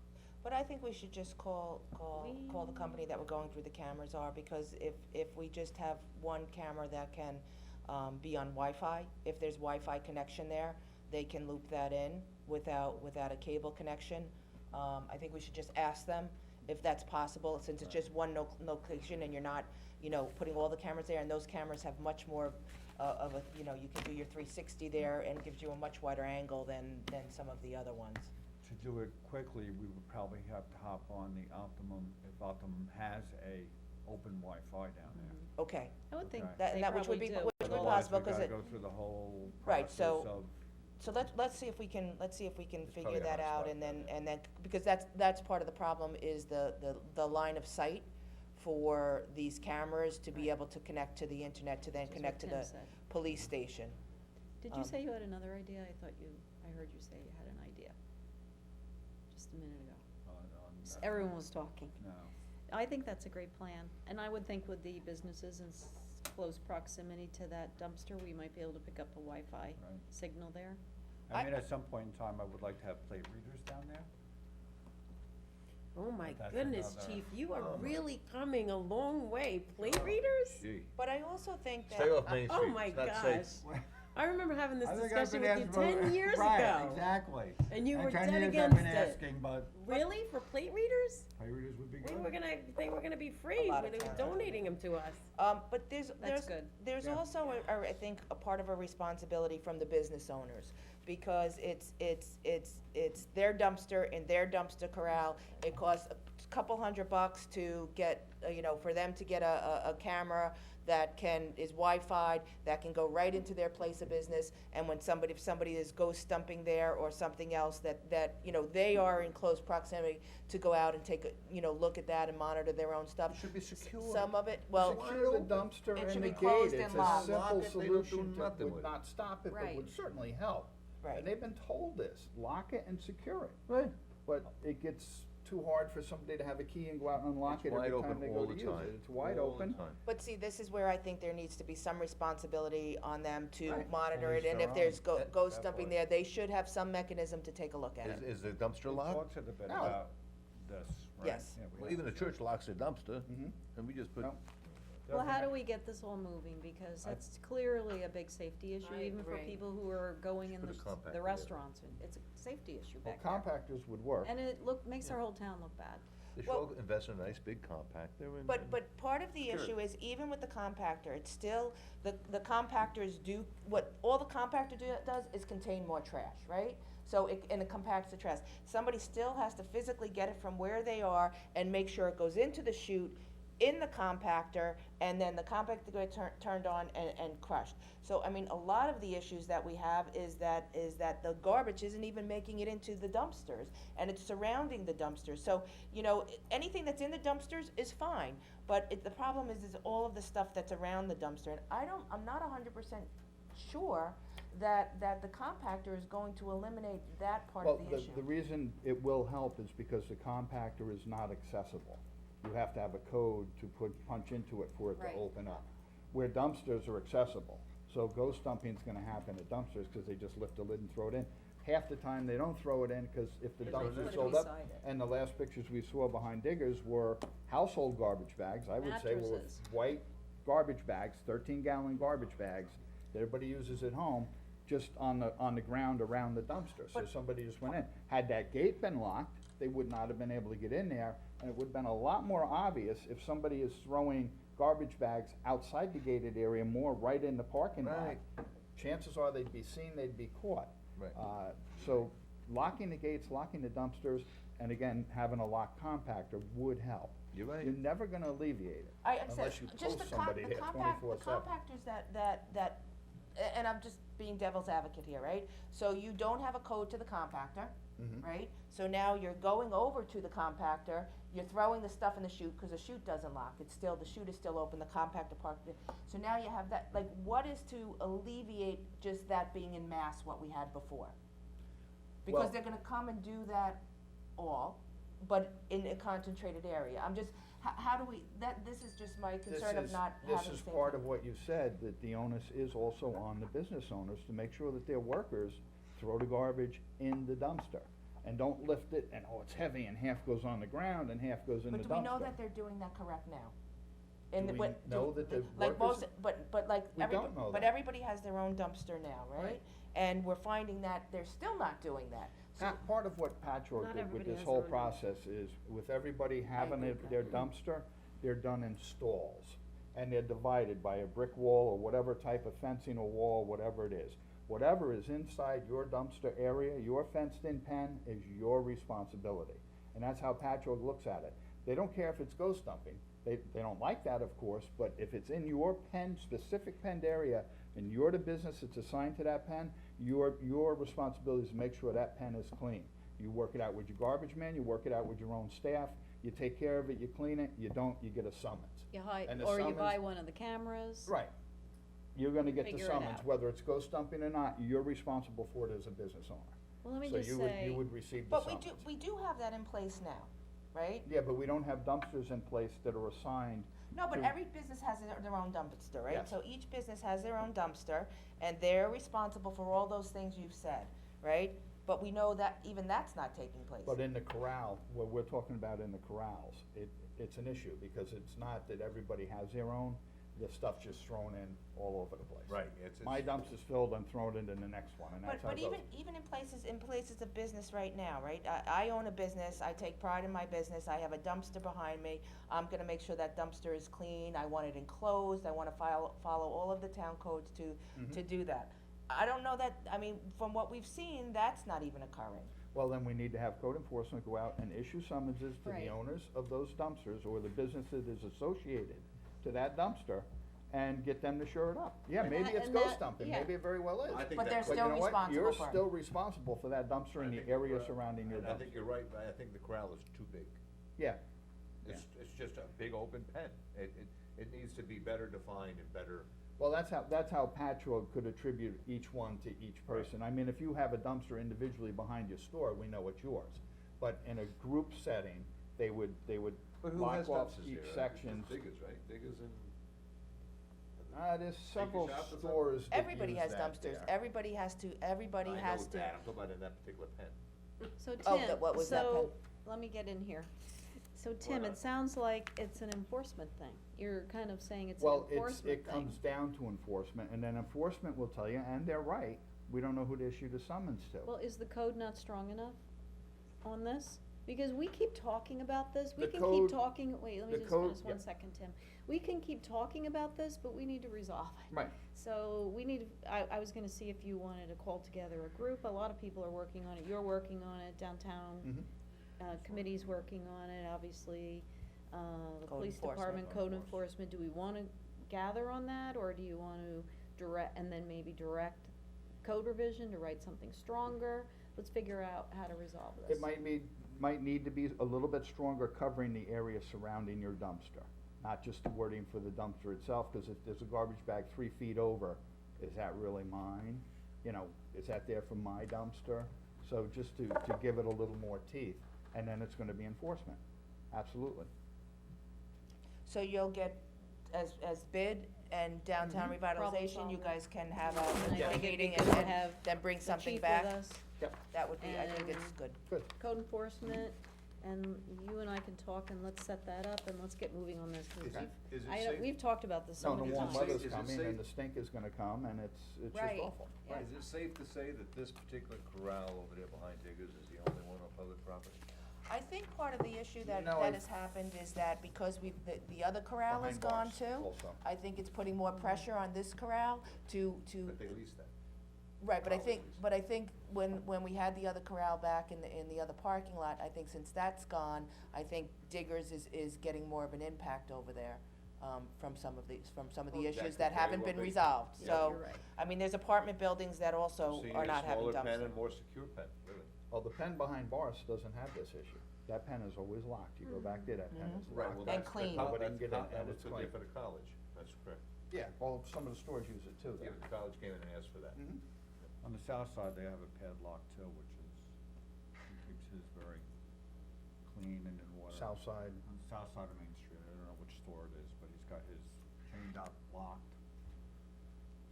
But I think we should just call the company that we're going through the cameras are, because if we just have one camera that can, be on Wi-Fi, if there's Wi-Fi connection there, they can loop that in without a cable connection. I think we should just ask them if that's possible, since it's just one location and you're not, putting all the cameras there, and those cameras have much more of a, you can do your 360 there, and it gives you a much wider angle than some of the other ones. To do it quickly, we would probably have to hop on the Optimum, if Optimum has a open Wi-Fi down there. Okay, I would think Okay. that, they and that which would probably be, do. which would be Otherwise, possible, we because gotta it, go through the whole Right, process so- of. so let's see if we can figure probably that a out, hotspot and then, down because that's part of the problem, is the line of sight for these cameras to be Right. able to connect to the internet, to then Which is connect to what Tim the said. police station. Did you Um, say you had another idea? I heard you say you had an idea, just a minute ago. Everyone was talking. No. I think that's a great plan, and I would think with the businesses in close proximity to that dumpster, we might be able to pick up a Wi-Fi Right. signal there. I mean, at some point in time, I would like to have plate readers down there. Oh my That's goodness, another- chief, you are Oh, my. really coming a long way. Plate readers? Gee. But I also think that. Stay off Main Oh Street, my it's not gosh. safe. I remember having this I think I've discussion been with you asking 10 years right, ago. exactly. And you were 10 dead years against I've been it. asking, but Really? For plate readers? plate readers would be They good. were gonna be free, lot when of they were times. donating them to us. But there's good. there's Yeah. also I think a part of a responsibility from the business owners, because it's their dumpster in their dumpster corral. It costs a couple $100 to get, for them to get a camera that is Wi-Fi, that can go right into their place of business, and if somebody is ghost dumping there or something else, that they are in close proximity to go out and take a, look at that and monitor their own stuff. It should be secure. Some of it, well, Secure the dumpster it and should the be gate, closed it's and a locked. Lock simple it, they don't do solution nothing that with would it. not stop it, but Right. would certainly help. Right. And they've been told this, lock it and secure it. Right. But it gets too hard for somebody to have a key and go out and unlock It's it every wide time open they all go to the use time. it. It's wide All the open. time. But see, this is where I think there needs to be some responsibility on them to Right. monitor it, Police and their if there's own. ghost That dumping part. there, they should have some mechanism to take a look at it. Is the dumpster We locked? talked a bit No. about this, right? Yes. Yeah, we Well, have even the to. church locks their dumpster, Mhm. and we just put, No. Well, how do we get this all moving, because that's clearly a big safety issue, I even for agree. people who are going in Put a compactor the there. restaurants, and it's a safety issue Well, back there. compactors would work. And it makes our whole town look bad. they should Well- all invest in a nice big compactor and. But part of the Sure. issue is, even with the compactor, it's still, the compactors do, what all the compactor does is contain more trash, right? So and it compacts the trash. Somebody still has to physically get it from where they are and make sure it goes into the chute, in the compactor, and then the compactor gets turned on and crushed. So, I mean, a lot of the issues that we have is that the garbage isn't even making it into the dumpsters, and it's surrounding the dumpsters. So, anything that's in the dumpsters is fine, but the problem is all of the stuff that's around the dumpster, and I'm not 100% sure that the compactor is going to eliminate that part Well, of the issue. the reason it will help is because the compactor is not accessible. You have to have a code to punch into it for it to Right. open up. where dumpsters are accessible. So ghost dumping's gonna happen at dumpsters, cause they just lift the lid and throw it in. Half the time, they don't throw it in, cause if the They put dumpster's it filled up, beside it. and the last pictures we saw behind Diggers were household garbage bags, I would say were Mattresses. white garbage bags, 13-gallon garbage bags, that everybody uses at home, just on the ground around the dumpster. So But- somebody just went in. Had that gate been locked, they would not have been able to get in there, and it would've been a lot more obvious if somebody is throwing garbage bags outside the gated area, more right in the parking lot. Right. Chances are they'd be seen, they'd be caught. Right. So locking the gates, locking the dumpsters, and again, having a locked compactor would help. You're right. You're never gonna alleviate it, I understand, unless you just post the somebody there the 24/7. compactors that, and I'm just being devil's advocate here, right? So you don't have a code to the compactor, Mhm. right? So now you're going over to the compactor, you're throwing the stuff in the chute, cause the chute doesn't lock, it's still, the chute is still open, the compactor part, so now you have that, like, what is to alleviate just that being in mass what we had before? Because Well- they're gonna come and do that all, but in a concentrated area, I'm just, how do we, this is just my concern of not having This is same part thing. of what you said, that the onus is also on the business owners to make sure that their workers throw the garbage in the dumpster. And don't lift it, and it's heavy, and half goes on the ground and half goes in the dumpster. But do we know that they're doing that correct now? And Do we what- know that the like workers- most, but like We don't know but that. everybody has their own dumpster now, right? Right. And we're finding that they're still not doing that. So, Part of what Patchwork Not did with everybody this has whole their own process is, with everybody having agree with their that. dumpster, they're done in stalls. And they're divided by a brick wall or whatever type of fencing or wall, whatever it is. Whatever is inside your dumpster area, your fenced-in pen, is your responsibility. And that's how Patchwork looks at it. They don't care if it's ghost dumping. They don't like that, of course, but if it's in your pen, specific penned area, and you're the business that's assigned to that pen, your responsibility is to make sure that pen is clean. You work it out with your garbage man, you work it out with your own staff, you take care of it, you clean it, you don't, you get a summons. You hide, And the or you summons- buy one of the cameras. Right. You're gonna get the Figure it summons, out. whether it's ghost dumping or not, you're responsible for it as a business owner. Well, let me So just you say. would receive the but summons. we do have that in place now, right? Yeah, but we don't have dumpsters in place that are assigned. No, but to- every business has their own dumpster, right? Yes. So each business has their own dumpster, and they're responsible for all those things you've said, right? But we know that even that's not taking place. But in the corral, what we're talking about in the corrals, it's an issue, because it's not that everybody has their own, the stuff's just thrown in all over the place. Right, it's. My dumpster's filled, I'm throwing it in the next one, and that's how But it goes. even in places of business right now, right? I own a business, I take pride in my business, I have a dumpster behind me, I'm gonna make sure that dumpster is clean, I want it enclosed, I wanna follow all of the town codes to do that. I don't know that, I mean, from what we've seen, that's not even occurring. Well, then we need to have code enforcement go out and issue summonses to the Right. owners of those dumpsters or the business that is associated to that dumpster and get them to shore it up. Yeah, And maybe that- it's and ghost that- dumping, yeah. maybe it very well is. I think But that- they're but still you know what? responsible You're for it. still responsible for that dumpster in I the think area corral- surrounding your and I think dumpster. you're right, but I think the corral is too big. Yeah, It's just a big open pen. It needs to be better defined and better. well, that's how Patchwork could attribute each one to each person. I mean, if you have a dumpster individually behind your store, we know it's yours. But in a group setting, they would But who block has off dumpsters each here? section. Diggers, right? Diggers and. There's several shop or something? stores that Everybody use has that dumpsters, there. everybody has to. I know has it's to. that, I'm talking about in that particular pen. So Oh, Tim, what was that, so, Pen? let me get in here. So Tim, not? it sounds like it's an enforcement thing. You're kind of saying it's an Well, enforcement it thing. comes down to enforcement, and then enforcement will tell you, and they're right, we don't know who to issue the summons to. Well, is the code not strong enough on this? Because we keep talking about this, we The can code- keep talking, wait, let me the just code- finish one yeah. second, Tim. We can keep talking about this, but we need to resolve it. Right. So we need, I was gonna see if you wanted to call together a group, a lot of people are working on it, you're working on it, downtown, committee's working on it, obviously, the Code police enforcement. department, code enforcement, do we wanna gather on that, or do you wanna direct, and then maybe direct code revision to write something stronger? Let's figure out how to resolve this. It might need to be a little bit stronger covering the area surrounding your dumpster, not just the wording for the dumpster itself, cause if there's a garbage bag 3 feet over, is that really mine? You know, is that there for my dumpster? So just to give it a little more teeth, and then it's gonna be enforcement, absolutely. So you'll get, as bid and downtown revitalization, you solver. guys can have And I a joint think if we meeting could and have then bring the something chief back. with us, That would be, I think it's and- good. Good. code enforcement, and you and I can talk, and let's set that up, and let's get moving on this, 'cause Is it I, safe? we've talked about this so No, the many warm times. weather's Is it coming safe? and the stink is gonna come and it's just Right. awful. Yeah. Is it safe to say that this particular corral over there behind Diggers is the only one on public property? I think part of the issue that, No, that I've- has happened is that because the other corral is Behind gone bars too, also. I think it's putting more pressure on this corral to, But they leased that. right, but I Probably think, least. but I think when we had the other corral back in the other parking lot, I think since that's gone, I think Diggers is getting more of an impact over there, from some of the Well, that issues could that very haven't well been be. resolved, Yeah. so, You're right. I mean, there's apartment buildings that also So you are need a not having smaller pen dumpsters. and more secure pen, really. Well, the pen behind bars doesn't have this issue. That pen is always locked. You go back there, that pen is Right, locked. well, And that's, clean. Nobody can get in, that and was it's for clean. for the college, that's correct. Yeah, well, some of the stores use it too, Yeah, though. the college came in and asked for that. Mhm. On the south side, they have a padlock too, which is, he keeps his very clean and in order. South side. On the south side of Main Street, I don't know which store it is, but he's got his chained out locked.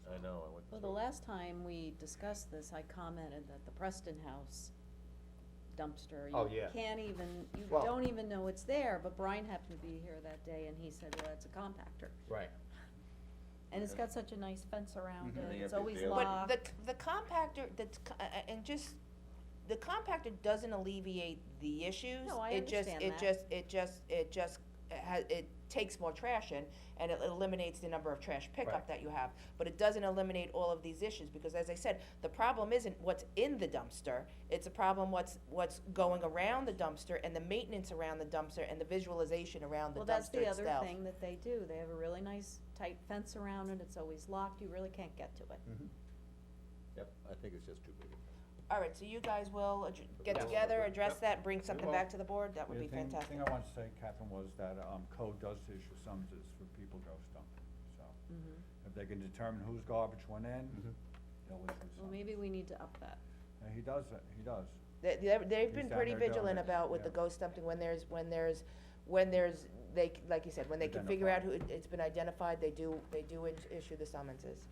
I know, I went Well, through. the last time we discussed this, I commented that the Preston House dumpster, Oh, you yeah. can't even, you Well- don't even know it's there, but Brian happened to be here that day, and he said, well, it's a compactor. Right. And it's got such a nice fence around Mhm. it, They it's have always the- locked. But the compactor, and just, the compactor doesn't alleviate the issues. No, I It just- understand that. It just it takes more trash in, and it eliminates the number of trash pickup Right. that you have. But it doesn't eliminate all of these issues, because as I said, the problem isn't what's in the dumpster, it's a problem what's going around the dumpster, and the maintenance around the dumpster, and the visualization around the Well, that's dumpster the itself. other thing that they do, they have a really nice tight fence around it, it's always locked, you really can't get to it. Mhm. Yep, I think it's just too big. All right, so you guys will get Yes. together, address Yep. that, and bring something will. back to the board, that would be The fantastic. thing I wanted to say, Catherine, was that, code does issue summonses for people ghost dumping, so. Mhm. If they can determine whose garbage went in, Mhm. they'll issue Well, summonses. maybe we need to up that. He does, he does. They've He's been down pretty there doing vigilant it, about with the yeah. ghost dumping, when there's, like you said, when they can figure out who, it's been identified, they do issue the summonses.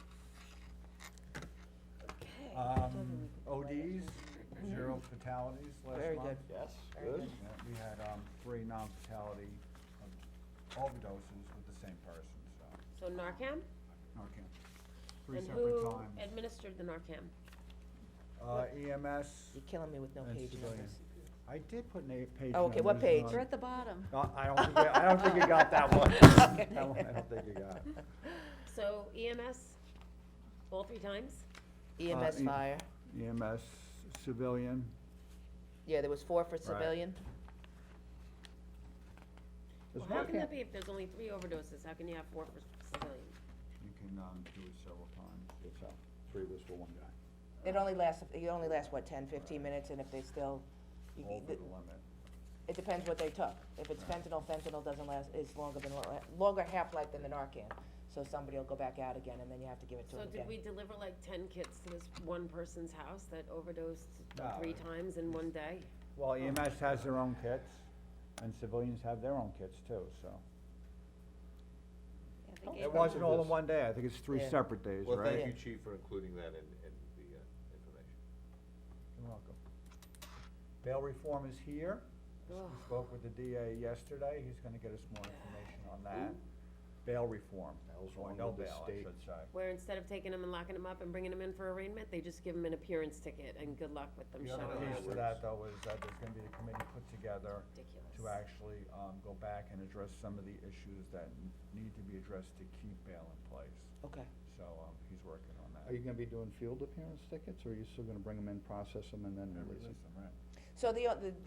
Okay. ODs, 0 fatalities last month. Very good. Yes, Very good. good. Yeah, we had, 3 non-fatality overdoses with the same person, so, So Narcan? Narcan. 3 And separate who times. administered the Narcan? EMS You're killing me with no and page civilian. numbers. I did put page Oh, okay, what numbers page? on- They're at the bottom. No, I don't think you got that one. Okay. That one, I don't think you got. So EMS, all 3 times? EMS E- fire, EMS, civilian, yeah, there was 4 for civilian. there's Well, how can Narcan. that be if there's only 3 overdoses? How can you have 4 for civilian? You can, do it several times. It's, 3 was for one guy. It only lasts, what, 10, 15 minutes, and if they still, Over the limit. it depends what they took. If it's fentanyl doesn't last, it's longer half-life than the Narcan. So somebody will go back out again, and then you have to give it to So them again. did we deliver like 10 kits to this one person's house that overdosed No. 3 times in one day? Well, EMS has their own kits, and civilians have their own kits too, so. Yeah, they gave It them- wasn't all in one day, I think it's 3 Yeah. separate days, Well, right? thank you, Chief, for including that in the information. You're welcome. Bail reform is here. We Ugh. spoke with the DA yesterday, he's gonna get us more information on that. Bail reform, Bail's or wrong no with the bail, I state. should say. Where instead of taking them and locking them up and bringing them in for arraignment, they just give them an appearance ticket and good luck with them The showing other up. piece to that, though, is that there's gonna be a committee put together Ridiculous. to actually, go back and address some of the issues that need to be addressed to keep bail in place. Okay. So, he's working on that. Are you gonna be doing field appearance tickets, or are you still gonna bring them in, process them, and then Yeah, release them? release them, right. So We really should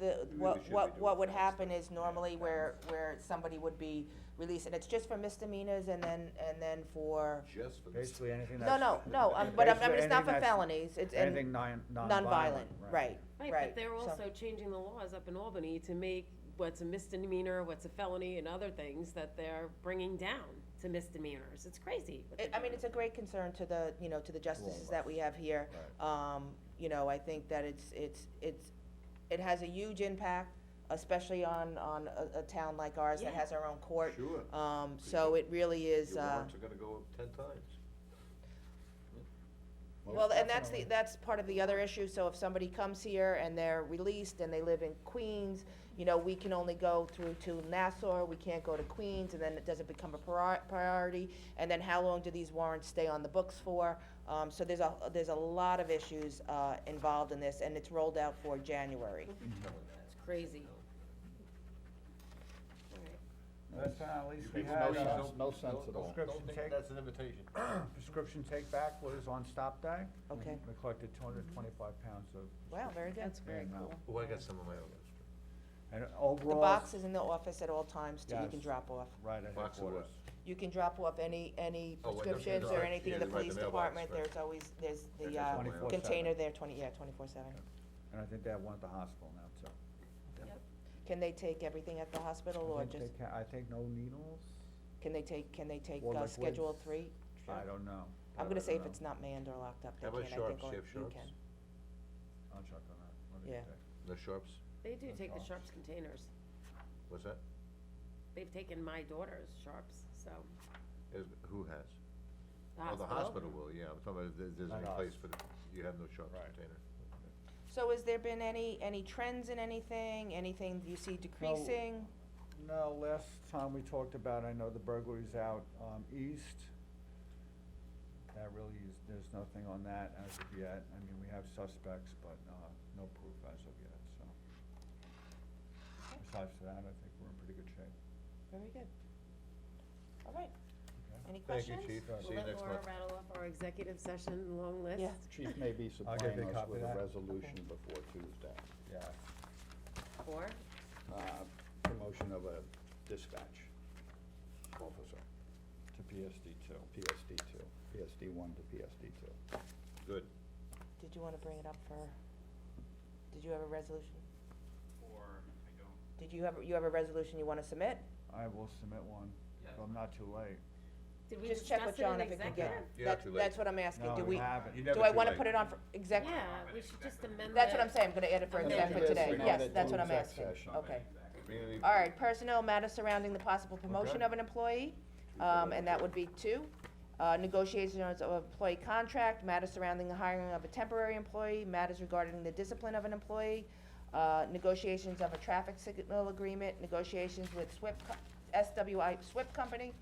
be what doing would fast. happen is normally where somebody would be released, and it's just for misdemeanors and then for, Just for this. Basically, anything no, that's. but I mean, basically it's not for anything that's- felonies, it's, and Anything nonviolent, nonviolent, right, Right, right. but they're So- also changing the laws up in Albany to make what's a misdemeanor, what's a felony, and other things that they're bringing down to misdemeanors. It's crazy what I they're mean, doing. it's a great concern to the, to the justices that we have here. Right. I think that it has a huge impact especially on a town like ours that Yeah. has our own court. Sure. So it really is, Your warrants are gonna go up 10 times. well, and that's part of the other issue, so if somebody comes here and they're released and they live in Queens, you know, we can only go through to Nassau, we can't go to Queens, and then it doesn't become a priority, and then how long do these warrants stay on the books for? So there's a lot of issues, involved in this, and it's rolled out for January. It's crazy. Last time, at least we Makes had, no sense at all. prescription Don't think take, that's an invitation. prescription take back was on stop day. Okay. We collected 225 pounds of. Wow, very good. That's very Yeah, no. cool. Oh, I got some of my own. And The overall. box is in the office at all times, too, you can Yes. drop off. Right at Box of headquarters. You can drop off any Oh, wait, prescriptions okay, or right. anything Yeah, in the right, the police mailbox, department, right. there's always, there's the, There's a 24/7. container there 24/7. And I think they have one at the hospital now, too. Can they take everything at the hospital, or I think just, they I think no needles? can they take Or liquids? Schedule 3? I don't know. I'm I gonna don't say if know. it's not manned or locked up, they How can, I about think, sharps? or Do you have you sharps? can. I'll check on that. What do Yeah. you think? No sharps? They do No take the sharps. Sharps containers. What's that? They've taken my daughter's Sharps, so. Who has? The Oh, the hospital will, yeah, I'm talking about if there's Not any us. place for the, you have no sharps Right. container. So has there been any trends in anything you see decreasing? No, last time we talked about, I know the burglary's out, east. That really is, there's nothing on that as of yet. I mean, we have suspects, but, no proof as of yet, so. Besides that, I think we're in pretty good shape. Very good. All right, Okay. any Thank you, questions? chief. We'll See you let next Laura month. rattle off our executive session long list. Yeah. Chief may be I'll get a supplying us copy with of a that. resolution before Tuesday. Yeah. Four? Promotion of a dispatch officer, To PSD two. PSD 1 to PSD 2. Good. Did you wanna bring it up for, did you have a resolution? Did you have a resolution you wanna submit? I will submit one, if I'm not too late. Did we Just check discuss with it in John if it can get, executive? You're not too late. that's what I'm asking, No, do we we, haven't. You're never do I too wanna late. put it on for exec? Yeah, we should just amend That's what that. I'm saying, I'm gonna add it for And exec then for today, we know yes, that that's to what I'm exec asking, session. okay. Bring any- All right, personnel matters surrounding the possible promotion Okay. of an employee, and that would be 2. Negotiations of employee contract, matters surrounding the hiring of a temporary employee, matters regarding the discipline of an employee, negotiations of a traffic signal agreement, negotiations with SWI SWIP Company,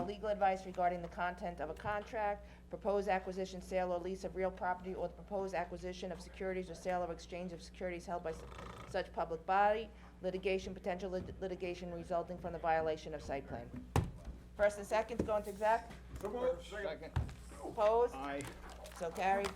legal advice regarding the content of a contract, proposed acquisition, sale, or lease of real property, or the proposed acquisition of securities or sale or exchange of securities held by such public body, litigation, potential litigation resulting from the violation of site plan. First and second to go into exec? Second. Opposed? Aye. So carried.